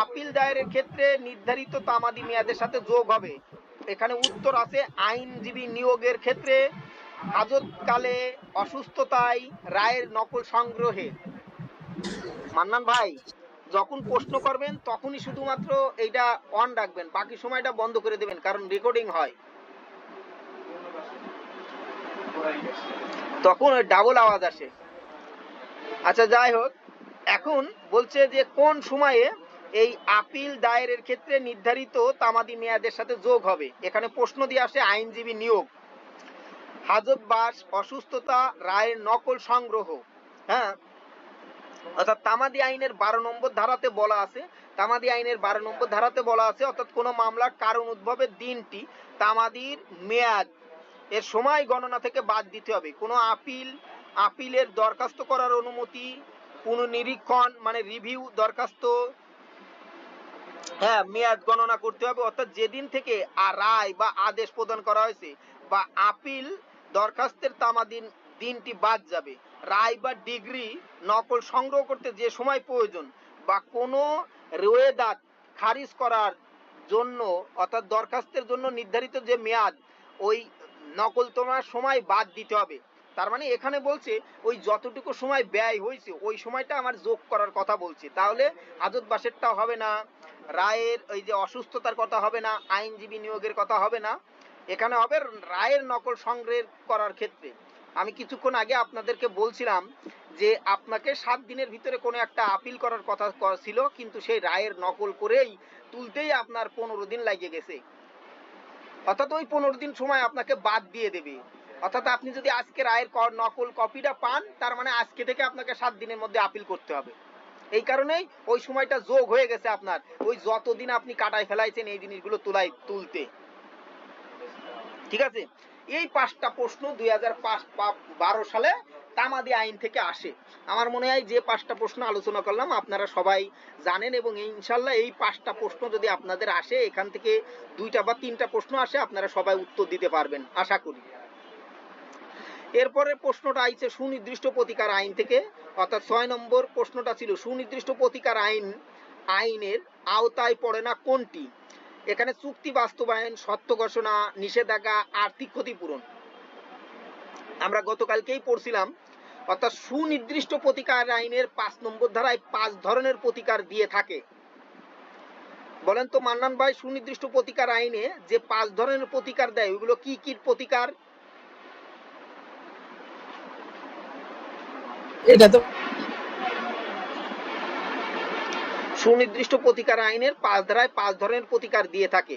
আপিল দায়েরের ক্ষেত্রে নির্ধারিত তামাদি মেয়াদের সাথে যোগ হবে। এখানে উত্তর আছে আইনজীবী নিয়োগের ক্ষেত্রে, হাজতকালে, অসুস্থতায়, রায়ের নকল সংগ্রহে। মান্নান ভাই, যখন প্রশ্ন করবেন তখনই শুধুমাত্র এইটা অন রাখবেন, বাকি সময়টা বন্ধ করে দেবেন, কারণ রেকর্ডিং হয়, তখন ওই ডাবল আওয়াজ আসে। আচ্ছা, যাই হোক, এখন বলছে যে কোন সময়ে এই আপিল দায়েরের ক্ষেত্রে নির্ধারিত তামাদি মেয়াদের সাথে যোগ হবে। এখানে প্রশ্ন দিয়ে আসে আইনজীবী নিয়োগ, হাজতবাস, অসুস্থতা, রায়ের নকল সংগ্রহ। হ্যাঁ, অর্থাৎ তামাদি আইনের 12 নম্বর ধারাতে বলা আছে, তামাদি আইনের 12 নম্বর ধারাতে বলা আছে, অর্থাৎ কোন মামলার কারণ উদ্ভবের দিনটি তামাদির মেয়াদ এর সময় গণনা থেকে বাদ দিতে হবে। কোনো আপিলের দরখাস্ত করার অনুমতি, পুনর্নিরীক্ষণ মানে রিভিউ দরখাস্ত, হ্যাঁ, মেয়াদ গণনা করতে হবে। অর্থাৎ যেদিন থেকে রায় বা আদেশ প্রদান করা হয়েছে বা আপিল দরখাস্তের তামাদিন দিনটি বাদ যাবে। রায় বা ডিগ্রি নকল সংগ্রহ করতে যে সময় প্রয়োজন বা কোনো রোয়েদাদ খারিজ করার জন্য, অর্থাৎ দরখাস্তের জন্য নির্ধারিত যে মেয়াদ, ওই নকল তোমার সময় বাদ দিতে হবে। তার মানে এখানে বলছে ওই যতটুকু সময় ব্যয় হয়েছে ওই সময়টা আমার যোগ করার কথা বলছে। তাহলে হাজতবাসেরটাও হবে না, রায়ের ওই যে অসুস্থতার কথা হবে না, আইনজীবী নিয়োগের কথা হবে না, এখানে হবে রায়ের নকল সংগ্রহ করার ক্ষেত্রে। আমি কিছুক্ষণ আগে আপনাদেরকে বলছিলাম যে আপনাকে 7 দিনের ভিতরে কোনো একটা আপিল করার কথা ছিল, কিন্তু সেই রায়ের নকল করেই তুলতেই আপনার 15 দিন লাগিয়ে গেছে। অর্থাৎ ওই 15 দিন সময় আপনাকে বাদ দিয়ে দেবে। অর্থাৎ আপনি যদি আজকে রায়ের নকল কপিটা পান, তার মানে আজকে থেকে আপনাকে 7 দিনের মধ্যে আপিল করতে হবে। এই কারণেই ওই সময়টা যোগ হয়ে গেছে আপনার, ওই যতদিন আপনি কাটায় ফেলাইছেন এই জিনিসগুলো তুলতে, ঠিক আছে। এই 5টা প্রশ্ন 2012 সালে তামাদি আইন থেকে আসে। আমার মনে হয় যে 5টা প্রশ্ন আলোচনা করলাম আপনারা সবাই জানেন, এবং ইনশাল্লাহ এই 5টা প্রশ্ন যদি আপনাদের আসে, এখান থেকে 2টা বা 3টা প্রশ্ন আসে, আপনারা সবাই উত্তর দিতে পারবেন আশা করি। এরপরের প্রশ্নটা আইছে সুনির্দিষ্ট প্রতিকার আইন থেকে, অর্থাৎ 6 নম্বর প্রশ্নটা ছিল সুনির্দিষ্ট প্রতিকার আইনের আওতায় পড়ে না কোনটি। এখানে চুক্তি বাস্তবায়ন, সত্য ঘোষণা, নিষেধাজ্ঞা, আর্থিক ক্ষতিপূরণ। আমরা গতকালকেই পড়ছিলাম, অর্থাৎ সুনির্দিষ্ট প্রতিকার আইনের 5 নম্বর ধারায় 5 ধরনের প্রতিকার দিয়ে থাকে। বলেন তো মান্নান ভাই, সুনির্দিষ্ট প্রতিকার আইনে যে 5 ধরনের প্রতিকার দেয় ওগুলো কি কি প্রতিকার? এটা তো সুনির্দিষ্ট প্রতিকার আইনের 5 ধারায় 5 ধরনের প্রতিকার দিয়ে থাকে,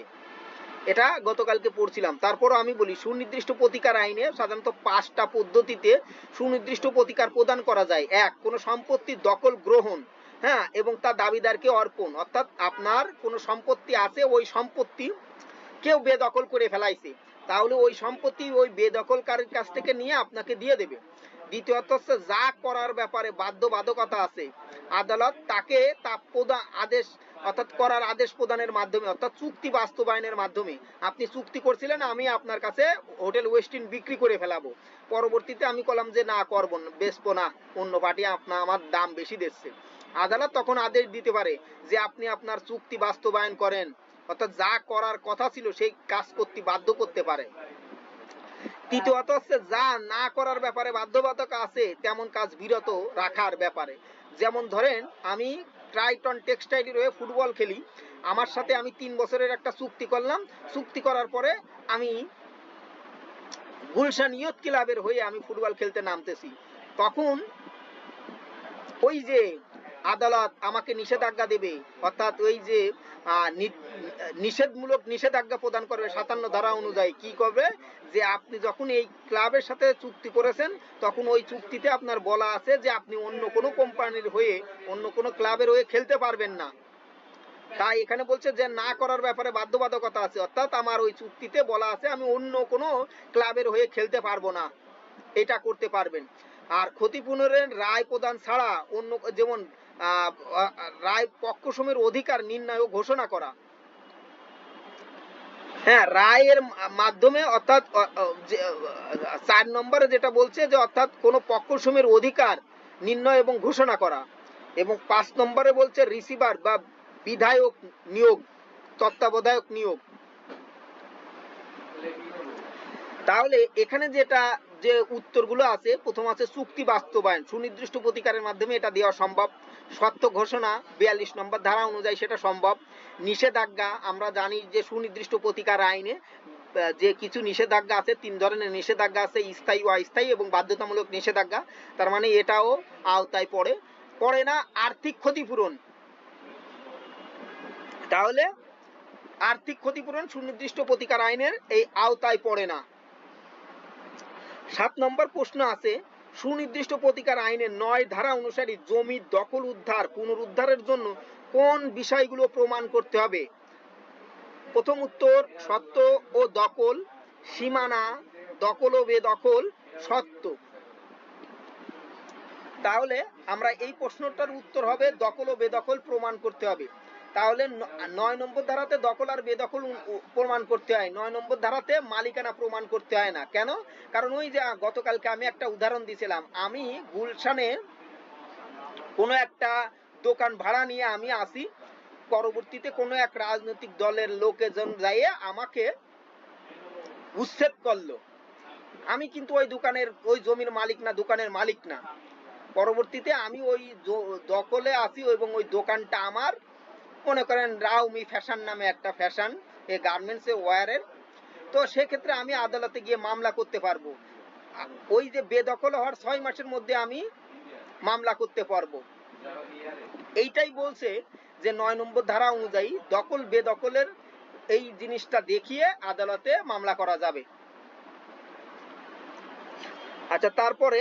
এটা গতকালকে পড়ছিলাম। তারপরও আমি বলি, সুনির্দিষ্ট প্রতিকার আইনে সাধারণত 5টা পদ্ধতিতে সুনির্দিষ্ট প্রতিকার প্রদান করা যায়। 1, কোনো সম্পত্তির দখল গ্রহণ, হ্যাঁ, এবং তা দাবিদারকে অর্পণ। অর্থাৎ আপনার কোনো সম্পত্তি আছে, ওই সম্পত্তি কেউ বেদখল করে ফেলাইছে, তাহলে ওই সম্পত্তি ওই বেদখলকারীর কাছ থেকে নিয়ে আপনাকে দিয়ে দেবে। দ্বিতীয়ত হচ্ছে যা করার ব্যাপারে বাধ্যবাধকতা আছে, আদালত তাকে তা আদেশ, অর্থাৎ করার আদেশ প্রদানের মাধ্যমে, অর্থাৎ চুক্তি বাস্তবায়নের মাধ্যমে। আপনি চুক্তি করছিলেন আমি আপনার কাছে হোটেল ওয়েস্টিন বিক্রি করে ফেলাবো, পরবর্তীতে আমি বললাম যে না, করবো না, বেচবো না, অন্য পার্টি আমার দাম বেশি দিচ্ছে, আদালত তখন আদেশ দিতে পারে যে আপনি আপনার চুক্তি বাস্তবায়ন করেন, অর্থাৎ যা করার কথা ছিল সেই কাজ করতে বাধ্য করতে পারে। তৃতীয়ত হচ্ছে যা না করার ব্যাপারে বাধ্যবাধকতা আছে তেমন কাজ বিরত রাখার ব্যাপারে। যেমন ধরেন আমি ট্রাইটন টেক্সটাইলের হয়ে ফুটবল খেলি, আমার সাথে আমি 3 বছরের একটা চুক্তি করলাম, চুক্তি করার পরে আমি গুলশান ইয়ুথ ক্লাবের হয়ে আমি ফুটবল খেলতে নামতেছি, তখন ওই যে আদালত আমাকে নিষেধাজ্ঞা দেবে, অর্থাৎ ওই যে নিষেধমূলক নিষেধাজ্ঞা প্রদান করবে 57 ধারা অনুযায়ী। কি করবে, যে আপনি যখন এই ক্লাবের সাথে চুক্তি করেছেন তখন ওই চুক্তিতে আপনার বলা আছে যে আপনি অন্য কোনো কোম্পানির হয়ে, অন্য কোনো ক্লাবের হয়ে খেলতে পারবেন না। তাই এখানে বলছে যে না করার ব্যাপারে বাধ্যবাধকতা আছে, অর্থাৎ আমার ওই চুক্তিতে বলা আছে আমি অন্য কোনো ক্লাবের হয়ে খেলতে পারবো না, এটা করতে পারবেন। আর ক্ষতিপূরণের রায় প্রদান ছাড়া অন্য, যেমন আহ, আহ, রায় পক্ষসমূহের অধিকার নির্ণয় ও ঘোষণা করা। হ্যাঁ, রায়ের মাধ্যমে অর্থাৎ 4 নম্বরে যেটা বলছে যে অর্থাৎ কোন পক্ষসমূহের অধিকার নির্ণয় এবং ঘোষণা করা, এবং 5 নম্বরে বলছে রিসিভার বা বিধায়ক নিয়োগ, তত্ত্বাবধায়ক নিয়োগ। তাহলে এখানে যেটা যে উত্তরগুলো আছে, প্রথম আছে চুক্তি বাস্তবায়ন, সুনির্দিষ্ট প্রতিকারের মাধ্যমে এটা দেওয়া সম্ভব। সত্য ঘোষণা 42 নম্বর ধারা অনুযায়ী সেটা সম্ভব। নিষেধাজ্ঞা, আমরা জানি যে সুনির্দিষ্ট প্রতিকার আইনে যে কিছু নিষেধাজ্ঞা আছে, 3 ধরনের নিষেধাজ্ঞা আছে, স্থায়ী, অস্থায়ী এবং বাধ্যতামূলক নিষেধাজ্ঞা। তার মানে এটাও আওতায় পড়ে না। আর্থিক ক্ষতিপূরণ, তাহলে আর্থিক ক্ষতিপূরণ সুনির্দিষ্ট প্রতিকার আইনের এই আওতায় পড়ে না। 7 নম্বর প্রশ্ন আছে, সুনির্দিষ্ট প্রতিকার আইনের 9 ধারা অনুসারে জমি দখল উদ্ধার পুনরুদ্ধারের জন্য কোন বিষয়গুলো প্রমাণ করতে হবে? প্রথম উত্তর সত্য ও দখল, সীমানা, দখল ও বেদখল, সত্য। তাহলে আমরা এই প্রশ্নটার উত্তর হবে দখল ও বেদখল প্রমাণ করতে হবে। তাহলে 9 নম্বর ধারাতে দখল আর বেদখল প্রমাণ করতে হয়, 9 নম্বর ধারাতে মালিকানা প্রমাণ করতে হয় না। কেন? কারণ ওই যে গতকালকে আমি একটা উদাহরণ দিয়েছিলাম, আমি গুলশানে কোনো একটা দোকান ভাড়া নিয়ে আমি আসি, পরবর্তীতে কোনো এক রাজনৈতিক দলের লোকজন যাইয়ে আমাকে উচ্ছেদ করলো। আমি কিন্তু ওই দোকানের, ওই জমির মালিক না, দোকানের মালিক না। পরবর্তীতে আমি ওই দখলে আসি এবং ওই দোকানটা আমার, মনে করেন রাউমি ফ্যাশন নামে একটা ফ্যাশন এই গার্মেন্টস এর ওয়্যারের। তো সেক্ষেত্রে আমি আদালতে গিয়ে মামলা করতে পারবো। ওই যে বেদখল হওয়ার 6 মাসের মধ্যে আমি মামলা করতে পারবো। এইটাই বলছে যে 9 নম্বর ধারা অনুযায়ী দখল বেদখলের এই জিনিসটা দেখিয়ে আদালতে মামলা করা যাবে। আচ্ছা, তারপরে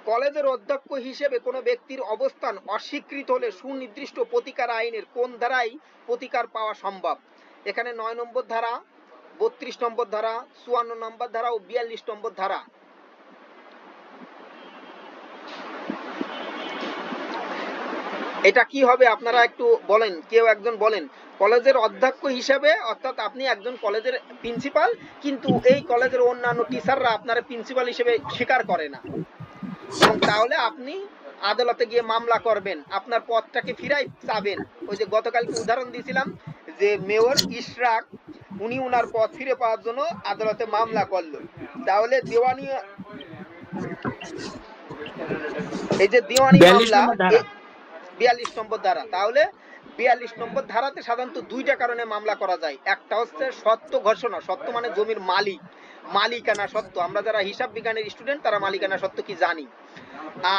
কলেজের অধ্যক্ষ হিসেবে কোনো ব্যক্তির অবস্থান অস্বীকৃত হলে সুনির্দিষ্ট প্রতিকার আইনের কোন ধারায় প্রতিকার পাওয়া সম্ভব? এখানে 9 নম্বর ধারা, 32 নম্বর ধারা, 54 নম্বর ধারা ও 42 নম্বর ধারা। এটা কি হবে আপনারা একটু বলেন, কেউ একজন বলেন। কলেজের অধ্যক্ষ হিসেবে অর্থাৎ আপনি একজন কলেজের প্রিন্সিপাল, কিন্তু এই কলেজের অন্যান্য টিচাররা আপনার প্রিন্সিপাল হিসেবে স্বীকার করে না, এবং তাহলে আপনি আদালতে গিয়ে মামলা করবেন, আপনার পদটাকে ফিরাই চাবেন। ওই যে গতকালকে উদাহরণ দিয়েছিলাম যে মেয়র ইশরাক, উনি উনার পদ ফিরে পাওয়ার জন্য আদালতে মামলা করলো। তাহলে দেওয়ানি, এই যে দেওয়ানি মামলা 42 নম্বর ধারা। তাহলে 42 নম্বর ধারাতে সাধারণত 2টা কারণে মামলা করা যায়। একটা হচ্ছে সত্য ঘোষণা, সত্য মানে জমির মালিক, মালিকানা সত্য। আমরা যারা হিসাব বিজ্ঞানের স্টুডেন্ট তারা মালিকানা সত্য কি জানি।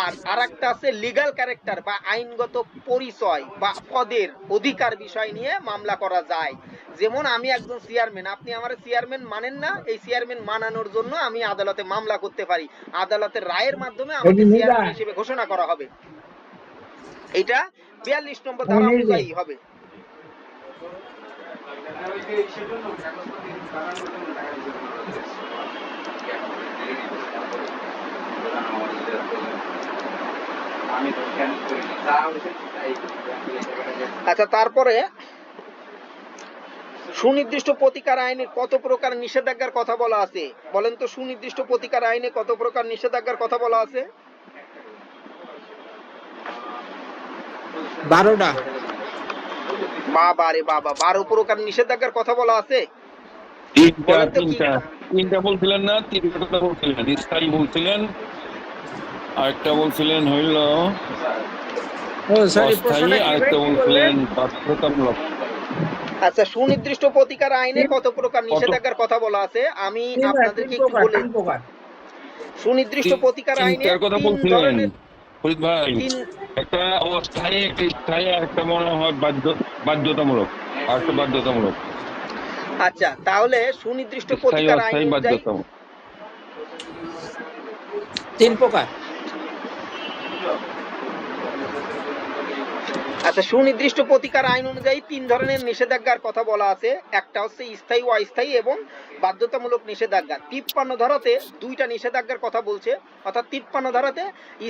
আর আরেকটা আছে লিগ্যাল ক্যারেক্টার বা আইনগত পরিচয় বা পদের অধিকার বিষয় নিয়ে মামলা করা যায়। যেমন আমি একজন চেয়ারম্যান, আপনি আমার চেয়ারম্যান মানেন না, এই চেয়ারম্যান মানানোর জন্য আমি আদালতে মামলা করতে পারি, আদালতের রায়ের মাধ্যমে আমাকে চেয়ারম্যান হিসেবে ঘোষণা করা হবে। এটা 42 নম্বর ধারা অনুযায়ী হবে। আচ্ছা, তারপরে সুনির্দিষ্ট প্রতিকার আইনে কত প্রকার নিষেধাজ্ঞার কথা বলা আছে? বলেন তো, সুনির্দিষ্ট প্রতিকার আইনে কত প্রকার নিষেধাজ্ঞার কথা বলা আছে? 12টা। বাবা রে বাবা, 12 প্রকার নিষেধাজ্ঞার কথা বলা আছে। তিনটা বলছিলেন না? 3টা কথা বলছিলেন, স্থায়ী বলছিলেন, আরেকটা বলছিলেন হইল অস্থায়ী, আরেকটা বলছিলেন বাধ্যতামূলক। আচ্ছা, সুনির্দিষ্ট প্রতিকার আইনে কত প্রকার নিষেধাজ্ঞার কথা বলা আছে আমি আপনাদেরকে একটু বলি। সুনির্দিষ্ট প্রতিকার আইনে কথা বলছিলেন ফরিদ ভাই, একটা অস্থায়ী, একটা স্থায়ী, আর একটা মনে হয় বাধ্যতামূলক, আর একটা বাধ্যতামূলক। আচ্ছা, তাহলে সুনির্দিষ্ট প্রতিকার আইন অনুযায়ী 3 প্রকার। আচ্ছা, সুনির্দিষ্ট প্রতিকার আইন অনুযায়ী 3 ধরনের নিষেধাজ্ঞার কথা বলা আছে। একটা হচ্ছে স্থায়ী, অস্থায়ী এবং বাধ্যতামূলক নিষেধাজ্ঞা। 53 ধারাতে 2টা নিষেধাজ্ঞার কথা বলছে, অর্থাৎ 53 ধারাতে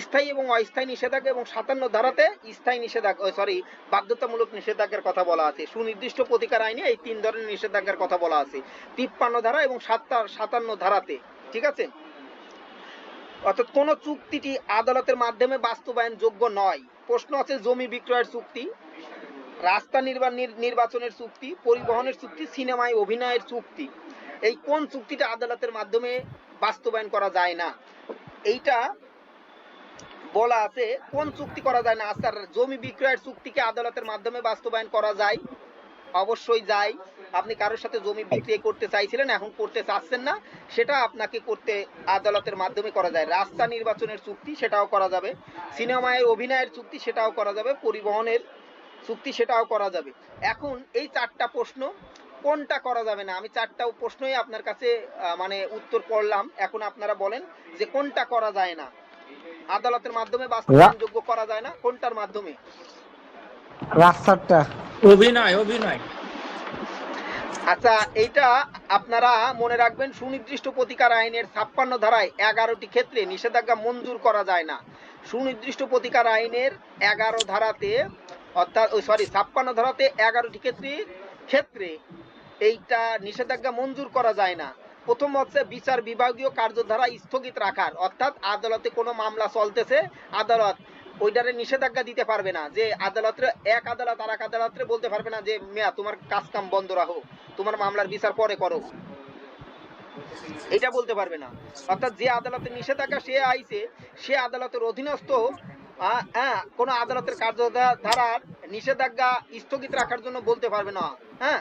স্থায়ী এবং অস্থায়ী নিষেধাজ্ঞা এবং 57 ধারাতে স্থায়ী নিষেধাজ্ঞা, বাধ্যতামূলক নিষেধাজ্ঞার কথা বলা আছে। সুনির্দিষ্ট প্রতিকার আইনে এই 3 ধরনের নিষেধাজ্ঞার কথা বলা আছে 53 ধারা এবং 57 ধারাতে। ঠিক আছে, অর্থাৎ কোন চুক্তিটি আদালতের মাধ্যমে বাস্তবায়ন যোগ্য নয়। প্রশ্ন আছে জমি বিক্রয়ের চুক্তি, রাস্তা নির্বাচনের চুক্তি, পরিবহনের চুক্তি, সিনেমায় অভিনয়ের চুক্তি। এই কোন চুক্তিটা আদালতের মাধ্যমে বাস্তবায়ন করা যায় না? এইটা বলা আছে কোন চুক্তি করা যায় না। আচ্ছা, জমি বিক্রয়ের চুক্তিকে আদালতের মাধ্যমে বাস্তবায়ন করা যায়? অবশ্যই যায়। আপনি কারোর সাথে জমি বিক্রি করতে চাইছিলেন, এখন করতে চাচ্ছেন না, সেটা আপনাকে করতে আদালতের মাধ্যমে করা যায়। রাস্তা নির্বাচনের চুক্তি, সেটাও করা যাবে। সিনেমায় অভিনয়ের চুক্তি, সেটাও করা যাবে। পরিবহনের চুক্তি, সেটাও করা যাবে। এখন এই 4টা প্রশ্ন কোনটা করা যাবে না? আমি 4টা প্রশ্নই আপনার কাছে মানে উত্তর করলাম। এখন আপনারা বলেন যে কোনটা করা যায় না, আদালতের মাধ্যমে বাস্তবায়নযোগ্য করা যায় না, কোনটার মাধ্যমে? রাস্তাটা অভিনয়। আচ্ছা, এইটা আপনারা মনে রাখবেন, সুনির্দিষ্ট প্রতিকার আইনের 56 ধারায় 11টি ক্ষেত্রে নিষেধাজ্ঞা মঞ্জুর করা যায় না। সুনির্দিষ্ট প্রতিকার আইনের 11 ধারাতে, অর্থাৎ 56 ধারাতে 11টি ক্ষেত্রে এইটা নিষেধাজ্ঞা মঞ্জুর করা যায় না। প্রথম হচ্ছে বিচার বিভাগীয় কার্যধারা স্থগিত রাখার, অর্থাৎ আদালতে কোনো মামলা চলতেছে, আদালত ওইটারে নিষেধাজ্ঞা দিতে পারবে না। যে আদালতের এক আদালত আর এক আদালতে বলতে পারবে না যে মিয়া তোমার কাজ কাম বন্ধ রাখো, তোমার মামলার বিচার পরে করো, এটা বলতে পারবে না। অর্থাৎ যে আদালতের নিষেধাজ্ঞা সে আইছে, সে আদালতের অধীনস্থ কোন আদালতের কার্যধারার নিষেধাজ্ঞা স্থগিত রাখার জন্য বলতে পারবে না। হ্যাঁ,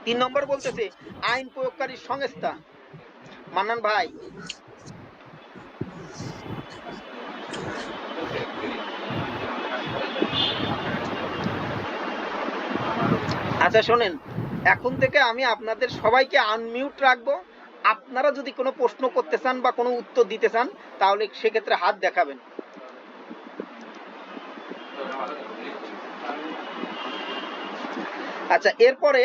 3 নম্বর বলতেছে আইন প্রয়োগকারী সংস্থা। মান্নান ভাই, আচ্ছা শোনেন, এখন থেকে আমি আপনাদের সবাইকে আনমিউট রাখবো। আপনারা যদি কোনো প্রশ্ন করতে চান বা কোনো উত্তর দিতে চান, তাহলে সেক্ষেত্রে হাত দেখাবেন। আচ্ছা, এরপরে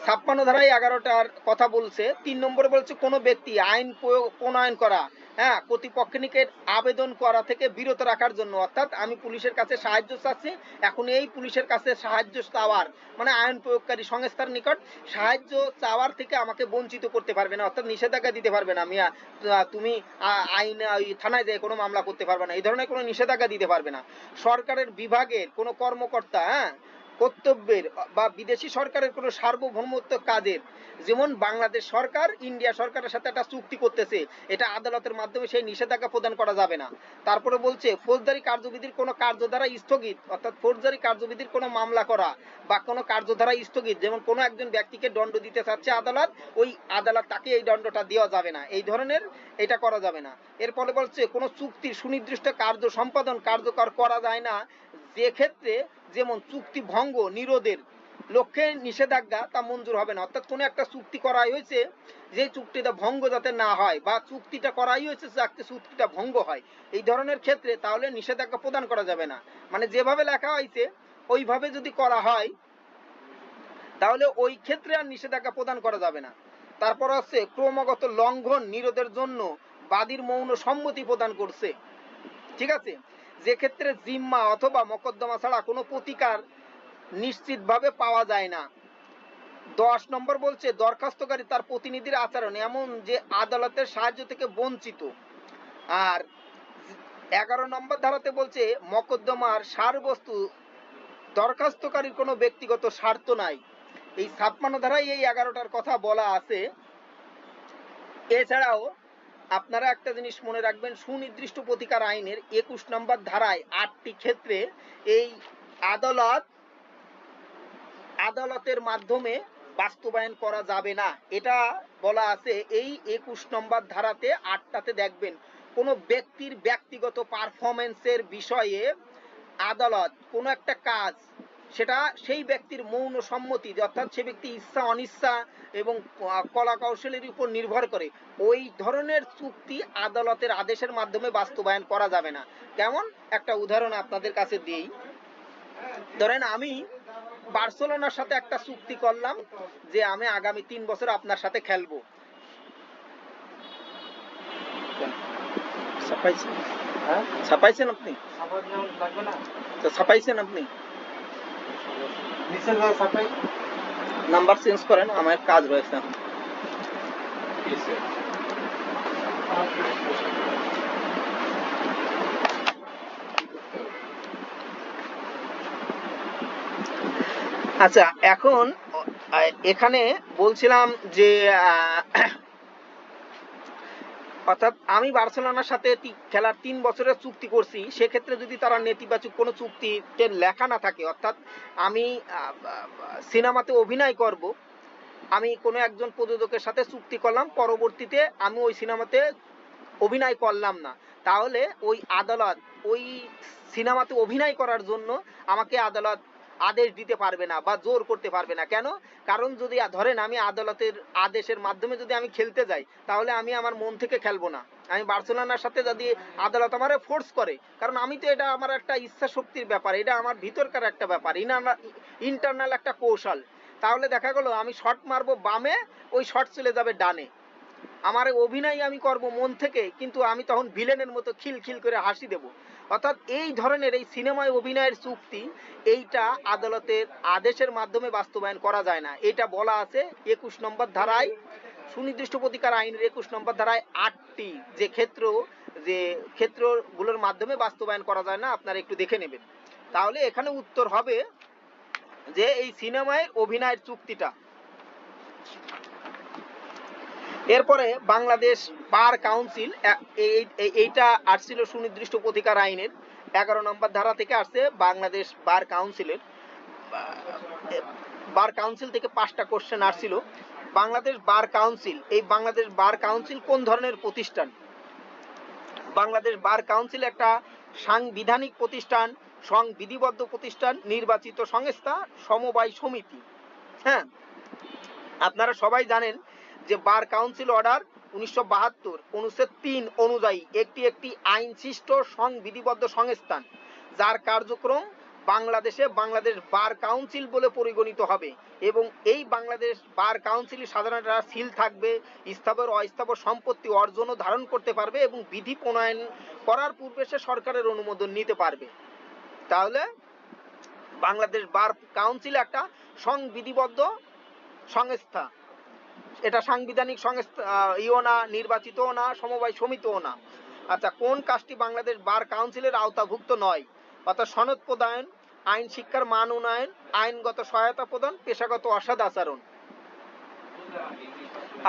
56 ধারায় 11টার কথা বলছে। 3 নম্বরে বলছে কোন ব্যক্তি আইন প্রণয়ন করা, কর্তৃপক্ষকে আবেদন করা থেকে বিরত রাখার জন্য, অর্থাৎ আমি পুলিশের কাছে সাহায্য চাচ্ছি, এখন এই পুলিশের কাছে সাহায্য চাওয়ার মানে আইন প্রয়োগকারী সংস্থার নিকট সাহায্য চাওয়ার থেকে আমাকে বঞ্চিত করতে পারবে না, অর্থাৎ নিষেধাজ্ঞা দিতে পারবে না। মিয়া তুমি আইন থানায় যেয়ে কোনো মামলা করতে পারবে না, এই ধরনের কোনো নিষেধাজ্ঞা দিতে পারবে না। সরকারের বিভাগের কোনো কর্মকর্তা কর্তব্যের বা বিদেশি সরকারের কোনো সার্বভৌমত্ব কাজের, যেমন বাংলাদেশ সরকার ইন্ডিয়া সরকারের সাথে একটা চুক্তি করতেছে, এটা আদালতের মাধ্যমে সেই নিষেধাজ্ঞা প্রদান করা যাবে না। তারপরে বলছে ফৌজদারি কার্যবিধির কোনো কার্যধারা স্থগিত, অর্থাৎ ফৌজদারি কার্যবিধির কোনো মামলা করা বা কোনো কার্যধারা স্থগিত, যেমন কোনো একজন ব্যক্তিকে দণ্ড দিতে চাচ্ছে আদালত, ওই আদালত তাকে এই দণ্ডটা দেওয়া যাবে না, এই ধরনের এটা করা যাবে না। এরপরে বলছে কোনো চুক্তির সুনির্দিষ্ট কার্য সম্পাদন কার্যকর করা যায় না যে ক্ষেত্রে, যেমন চুক্তি ভঙ্গ নিরোধের লক্ষ্যে নিষেধাজ্ঞা তা মঞ্জুর হবে না। অর্থাৎ কোনো একটা চুক্তি করাই হয়েছে, যে চুক্তিটা ভঙ্গ যাতে না হয়, বা চুক্তিটা করাই হয়েছে যাতে চুক্তিটা ভঙ্গ হয়, এই ধরনের ক্ষেত্রে তাহলে নিষেধাজ্ঞা প্রদান করা যাবে না। মানে যেভাবে লেখা হয়েছে ওইভাবে যদি করা হয়, তাহলে ওই ক্ষেত্রে আর নিষেধাজ্ঞা প্রদান করা যাবে না। তারপর হচ্ছে ক্রমাগত লঙ্ঘন নিরোধের জন্য বাদীর মৌন সম্মতি প্রদান করছে। ঠিক আছে, যে ক্ষেত্রে জিম্মা অথবা মকদ্দমা ছাড়া কোনো প্রতিকার নিশ্চিতভাবে পাওয়া যায় না। 10 নম্বর বলছে দরখাস্তকারী তার প্রতিনিধির আচরণ এমন যে আদালতের সাহায্য থেকে বঞ্চিত। আর 11 নম্বর ধারাতে বলছে মকদ্দমার সারবস্তু দরখাস্তকারীর কোনো ব্যক্তিগত স্বার্থ নাই। এই 56 ধারায় এই 11টার কথা বলা আছে। এছাড়াও আপনারা একটা জিনিস মনে রাখবেন, সুনির্দিষ্ট প্রতিকার আইনের 21 নম্বর ধারায় 8টি ক্ষেত্রে এই আদালতের মাধ্যমে বাস্তবায়ন করা যাবে না, এটা বলা আছে এই 21 নম্বর ধারাতে। 8টাতে দেখবেন কোনো ব্যক্তির ব্যক্তিগত পারফরমেন্সের বিষয়ে আদালত কোনো একটা কাজ, সেটা সেই ব্যক্তির মৌন সম্মতি, অর্থাৎ সে ব্যক্তি ইচ্ছা অনিচ্ছা এবং কলা কৌশলের উপর নির্ভর করে, ওই ধরনের চুক্তি আদালতের আদেশের মাধ্যমে বাস্তবায়ন করা যাবে না। কেমন একটা উদাহরণ আপনাদের কাছে দিই। ধরেন আমি বার্সেলোনার সাথে একটা চুক্তি করলাম যে আমি আগামী 3 বছর আপনার সাথে খেলবো। ছাপাইছেন? হ্যাঁ ছাপাইছেন আপনি? তো ছাপাইছেন আপনি? নাম্বার চেঞ্জ করেন, আমার কাজ রয়েছে। আচ্ছা এখন এখানে বলছিলাম যে অর্থাৎ আমি বার্সেলোনার সাথে খেলার 3 বছরের চুক্তি করছি, সেক্ষেত্রে যদি তারা নেতিবাচক কোনো চুক্তিতে লেখা না থাকে, অর্থাৎ আমি সিনেমাতে অভিনয় করব, আমি কোনো একজন প্রযোজকের সাথে চুক্তি করলাম, পরবর্তীতে আমি ওই সিনেমাতে অভিনয় করলাম না, তাহলে ওই আদালত ওই সিনেমাতে অভিনয় করার জন্য আমাকে আদালত আদেশ দিতে পারবে না বা জোর করতে পারবে না। কেন? কারণ যদি ধরেন আমি আদালতের আদেশের মাধ্যমে যদি আমি খেলতে যাই, তাহলে আমি আমার মন থেকে খেলবো না। আমি বার্সেলোনার সাথে যদি আদালত আমারে ফোর্স করে, কারণ আমি তো এটা আমার একটা ইচ্ছা শক্তির ব্যাপার, এটা আমার ভিতরকার একটা ব্যাপার, ইন্টারনাল একটা কৌশল, তাহলে দেখা গেল আমি শট মারবো বামে, ওই শট চলে যাবে ডানে। আমার অভিনয় আমি করব মন থেকে, কিন্তু আমি তখন ভিলেনের মতো খিলখিল করে হাসি দেব। অর্থাৎ এই ধরনের এই সিনেমায় অভিনয়ের চুক্তি, এইটা আদালতের আদেশের মাধ্যমে বাস্তবায়ন করা যায় না। এটা বলা আছে 21 নম্বর ধারায়, সুনির্দিষ্ট প্রতিকার আইনের 21 নম্বর ধারায় 8টি যে ক্ষেত্রগুলোর মাধ্যমে বাস্তবায়ন করা যায় না, আপনারা একটু দেখে নেবেন। তাহলে এখানে উত্তর হবে যে এই সিনেমায় অভিনয়ের চুক্তিটা। এরপরে বাংলাদেশ বার কাউন্সিল, এইটা আসছিল সুনির্দিষ্ট প্রতিকার আইনের 11 নম্বর ধারা থেকে আসছে। বাংলাদেশ বার কাউন্সিলের বার কাউন্সিল থেকে 5টা কোশ্চেন আসছিল। বাংলাদেশ বার কাউন্সিল, এই বাংলাদেশ বার কাউন্সিল কোন ধরনের প্রতিষ্ঠান? বাংলাদেশ বার কাউন্সিল একটা সাংবিধানিক প্রতিষ্ঠান, সংবিধিবদ্ধ প্রতিষ্ঠান, নির্বাচিত সংস্থা, সমবায় সমিতি। হ্যাঁ, আপনারা সবাই জানেন যে বার কাউন্সিল অর্ডার 1972 অনুচ্ছেদ 3 অনুযায়ী একটি আইনসৃষ্ট সংবিধিবদ্ধ সংস্থান, যার কার্যক্রম বাংলাদেশে বাংলাদেশ বার কাউন্সিল বলে পরিগণিত হবে, এবং এই বাংলাদেশ বার কাউন্সিল সাধারণত সিল থাকবে, স্থাবর অস্থাবর সম্পত্তি অর্জন ও ধারণ করতে পারবে, এবং বিধি প্রণয়ন করার পূর্বে সে সরকারের অনুমোদন নিতে পারবে। তাহলে বাংলাদেশ বার কাউন্সিল একটা সংবিধিবদ্ধ সংস্থা, এটা সাংবিধানিক সংস্থা ইও না, নির্বাচিতও না, সমবায় সমিতিও না। আচ্ছা, কোন কাজটি বাংলাদেশ বার কাউন্সিলের আওতাভুক্ত নয়? অর্থাৎ সনদ প্রদান, আইন শিক্ষার মান উন্নয়ন, আইনগত সহায়তা প্রদান, পেশাগত অসৎ আচরণ।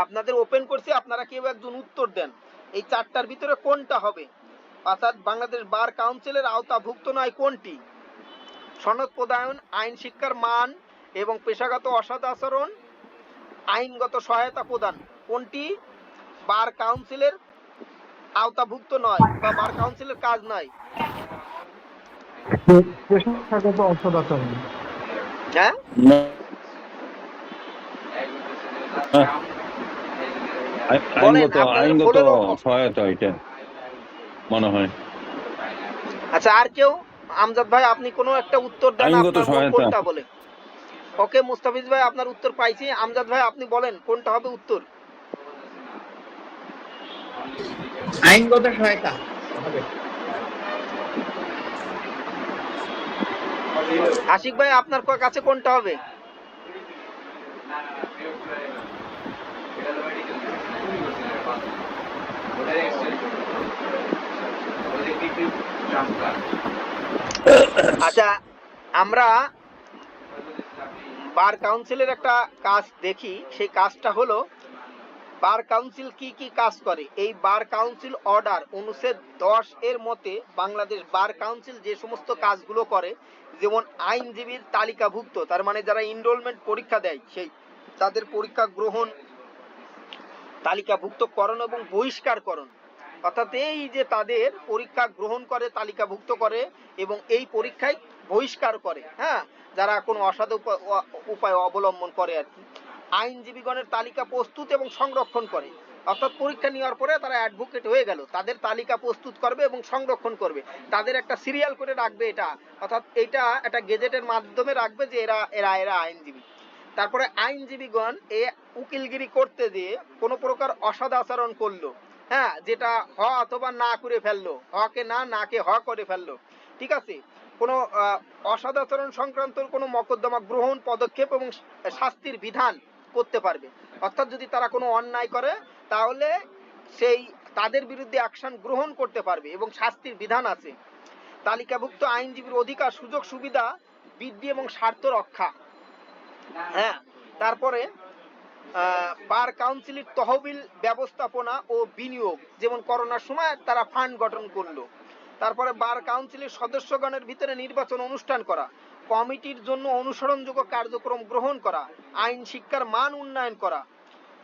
আপনাদের ওপেন করছি, আপনারা কেউ একজন উত্তর দেন, এই 4টার ভিতরে কোনটা হবে? অর্থাৎ বাংলাদেশ বার কাউন্সিলের আওতাভুক্ত নয় কোনটি? সনদ প্রদান, আইন শিক্ষার মান এবং পেশাগত অসৎ আচরণ, আইনগত সহায়তা প্রদান, কোনটি বার কাউন্সিলের আওতাভুক্ত নয় বা বার কাউন্সিলের কাজ নয়? পেশাগত অসৎ আচরণ। হ্যাঁ, আইনগত সহায়তা এটা মনে হয়। আচ্ছা, আর কেউ? আমজাদ ভাই, আপনি কোনো একটা উত্তর দেন, আইনগত আপনার মন সহায়তা। কোনটা বলে? ওকে, মুস্তাফিজ ভাই আপনার উত্তর পাইছি। আমজাদ ভাই আপনি বলেন কোনটা হবে উত্তর? আইনগত সহায়তা হবে। আশিক ভাই আপনার কাছে কোনটা হবে? আচ্ছা, আমরা বার কাউন্সিলের একটা কাজ দেখি, সেই কাজটা হলো বার কাউন্সিল কি কি কাজ করে। এই বার কাউন্সিল অর্ডার অনুচ্ছেদ 10 এর মতে বাংলাদেশ বার কাউন্সিল যে সমস্ত কাজগুলো করে, যেমন আইনজীবীর তালিকাভুক্ত, তার মানে যারা এনরোলমেন্ট পরীক্ষা দেয় সেই তাদের পরীক্ষা গ্রহণ, তালিকাভুক্তকরণ এবং বহিষ্কারকরণ। অর্থাৎ এই যে তাদের পরীক্ষা গ্রহণ করে, তালিকাভুক্ত করে এবং এই পরীক্ষায় বহিষ্কার করে, হ্যাঁ, যারা কোনো অসাধু উপায় অবলম্বন করে আর কি। আইনজীবীগণের তালিকা প্রস্তুত এবং সংরক্ষণ করে, অর্থাৎ পরীক্ষা নেওয়ার পরে তারা অ্যাডভোকেট হয়ে গেল, তাদের তালিকা প্রস্তুত করবে এবং সংরক্ষণ করবে, তাদের একটা সিরিয়াল করে রাখবে, এটা অর্থাৎ এটা একটা গেজেটের মাধ্যমে রাখবে যে এরা এরা এরা আইনজীবী। তারপরে আইনজীবীগণ এ উকিলগিরি করতে দিয়ে কোনো প্রকার অসদাচরণ করলো, হ্যাঁ, যেটা হ অথবা না করে ফেললো, হকে না, নাকে হ করে ফেললো, ঠিক আছে, কোনো অসদাচরণ সংক্রান্ত কোনো মকদ্দমা গ্রহণ, পদক্ষেপ এবং শাস্তির বিধান করতে পারবে। অর্থাৎ যদি তারা কোনো অন্যায় করে তাহলে সেই তাদের বিরুদ্ধে অ্যাকশন গ্রহণ করতে পারবে এবং শাস্তির বিধান আছে। তালিকাভুক্ত আইনজীবীর অধিকার, সুযোগ সুবিধা বৃদ্ধি এবং স্বার্থ রক্ষা। হ্যাঁ, তারপরে বার কাউন্সিলের তহবিল ব্যবস্থাপনা ও বিনিয়োগ, যেমন করোনার সময় তারা ফান্ড গঠন করলো। তারপরে বার কাউন্সিলের সদস্যগণের ভিতরে নির্বাচন অনুষ্ঠান করা, কমিটির জন্য অনুসরণযোগ্য কার্যক্রম গ্রহণ করা, আইন শিক্ষার মান উন্নয়ন করা।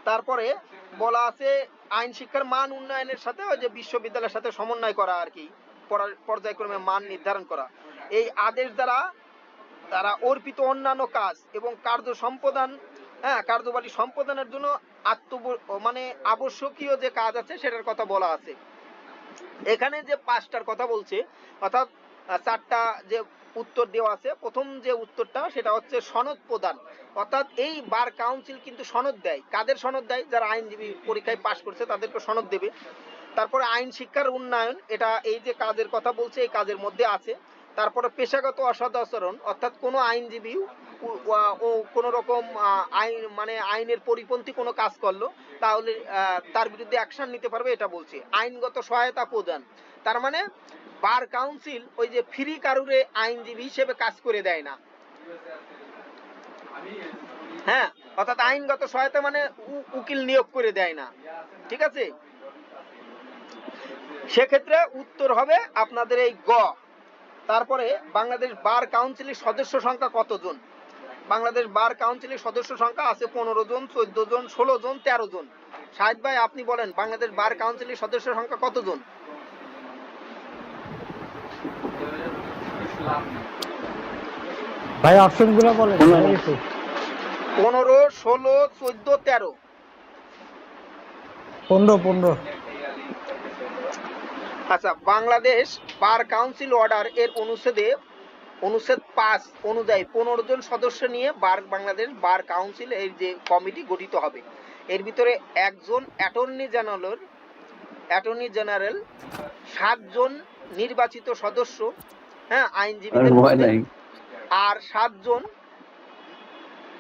তারপরে বলা আছে আইন শিক্ষার মান উন্নয়নের সাথে ওই যে বিশ্ববিদ্যালয়ের সাথে সমন্বয় করা আর কি, পর্যায়ক্রমে মান নির্ধারণ করা। এই আদেশ দ্বারা তারা অর্পিত অন্যান্য কাজ এবং কার্য সম্পাদন, হ্যাঁ, কার্যবাহী সম্পাদনের জন্য মানে আবশ্যকীয় যে কাজ আছে সেটার কথা বলা আছে। এখানে যে 5টার কথা বলছে, অর্থাৎ 4টা যে উত্তর দেওয়া আছে, প্রথম যে উত্তরটা সেটা হচ্ছে সনদ প্রদান। অর্থাৎ এই বার কাউন্সিল কিন্তু সনদ দেয়, কাদের সনদ দেয়? যারা আইনজীবী পরীক্ষায় পাশ করছে তাদেরকে সনদ দেবে। তারপরে আইন শিক্ষার উন্নয়ন, এটা এই যে কাজের কথা বলছে এই কাজের মধ্যে আছে। তারপরে পেশাগত অসদাচরণ, অর্থাৎ কোনো আইনজীবী ও কোনো রকম আইন মানে আইনের পরিপন্থী কোনো কাজ করলো তাহলে তার বিরুদ্ধে অ্যাকশন নিতে পারবে, এটা বলছে। আইনগত সহায়তা প্রদান, তার মানে বার কাউন্সিল ওই যে ফ্রি কারুরে আইনজীবী হিসেবে কাজ করে দেয় না, হ্যাঁ, অর্থাৎ আইনগত সহায়তা মানে উকিল নিয়োগ করে দেয় না, ঠিক আছে। সেক্ষেত্রে উত্তর হবে আপনাদের এই গ। তারপরে বাংলাদেশ বার কাউন্সিলের সদস্য সংখ্যা কতজন? বাংলাদেশ বার কাউন্সিলের সদস্য সংখ্যা আছে 15 জন, 14 জন, 16 জন, 13 জন। শাহিদ ভাই আপনি বলেন বাংলাদেশ বার কাউন্সিলের সদস্য সংখ্যা কতজন? ভাই অপশনগুলো বলেন। 15, 16, 14, 13। 15। আচ্ছা, বাংলাদেশ বার কাউন্সিল অর্ডার এর অনুচ্ছেদ 5 অনুযায়ী 15 জন সদস্য নিয়ে বাংলাদেশ বার কাউন্সিল এর যে কমিটি গঠিত হবে। এর ভিতরে একজন অ্যাটর্নি জেনারেল, 7 জন নির্বাচিত সদস্য, হ্যাঁ, আইনজীবীদের মধ্যে, আর 7 জন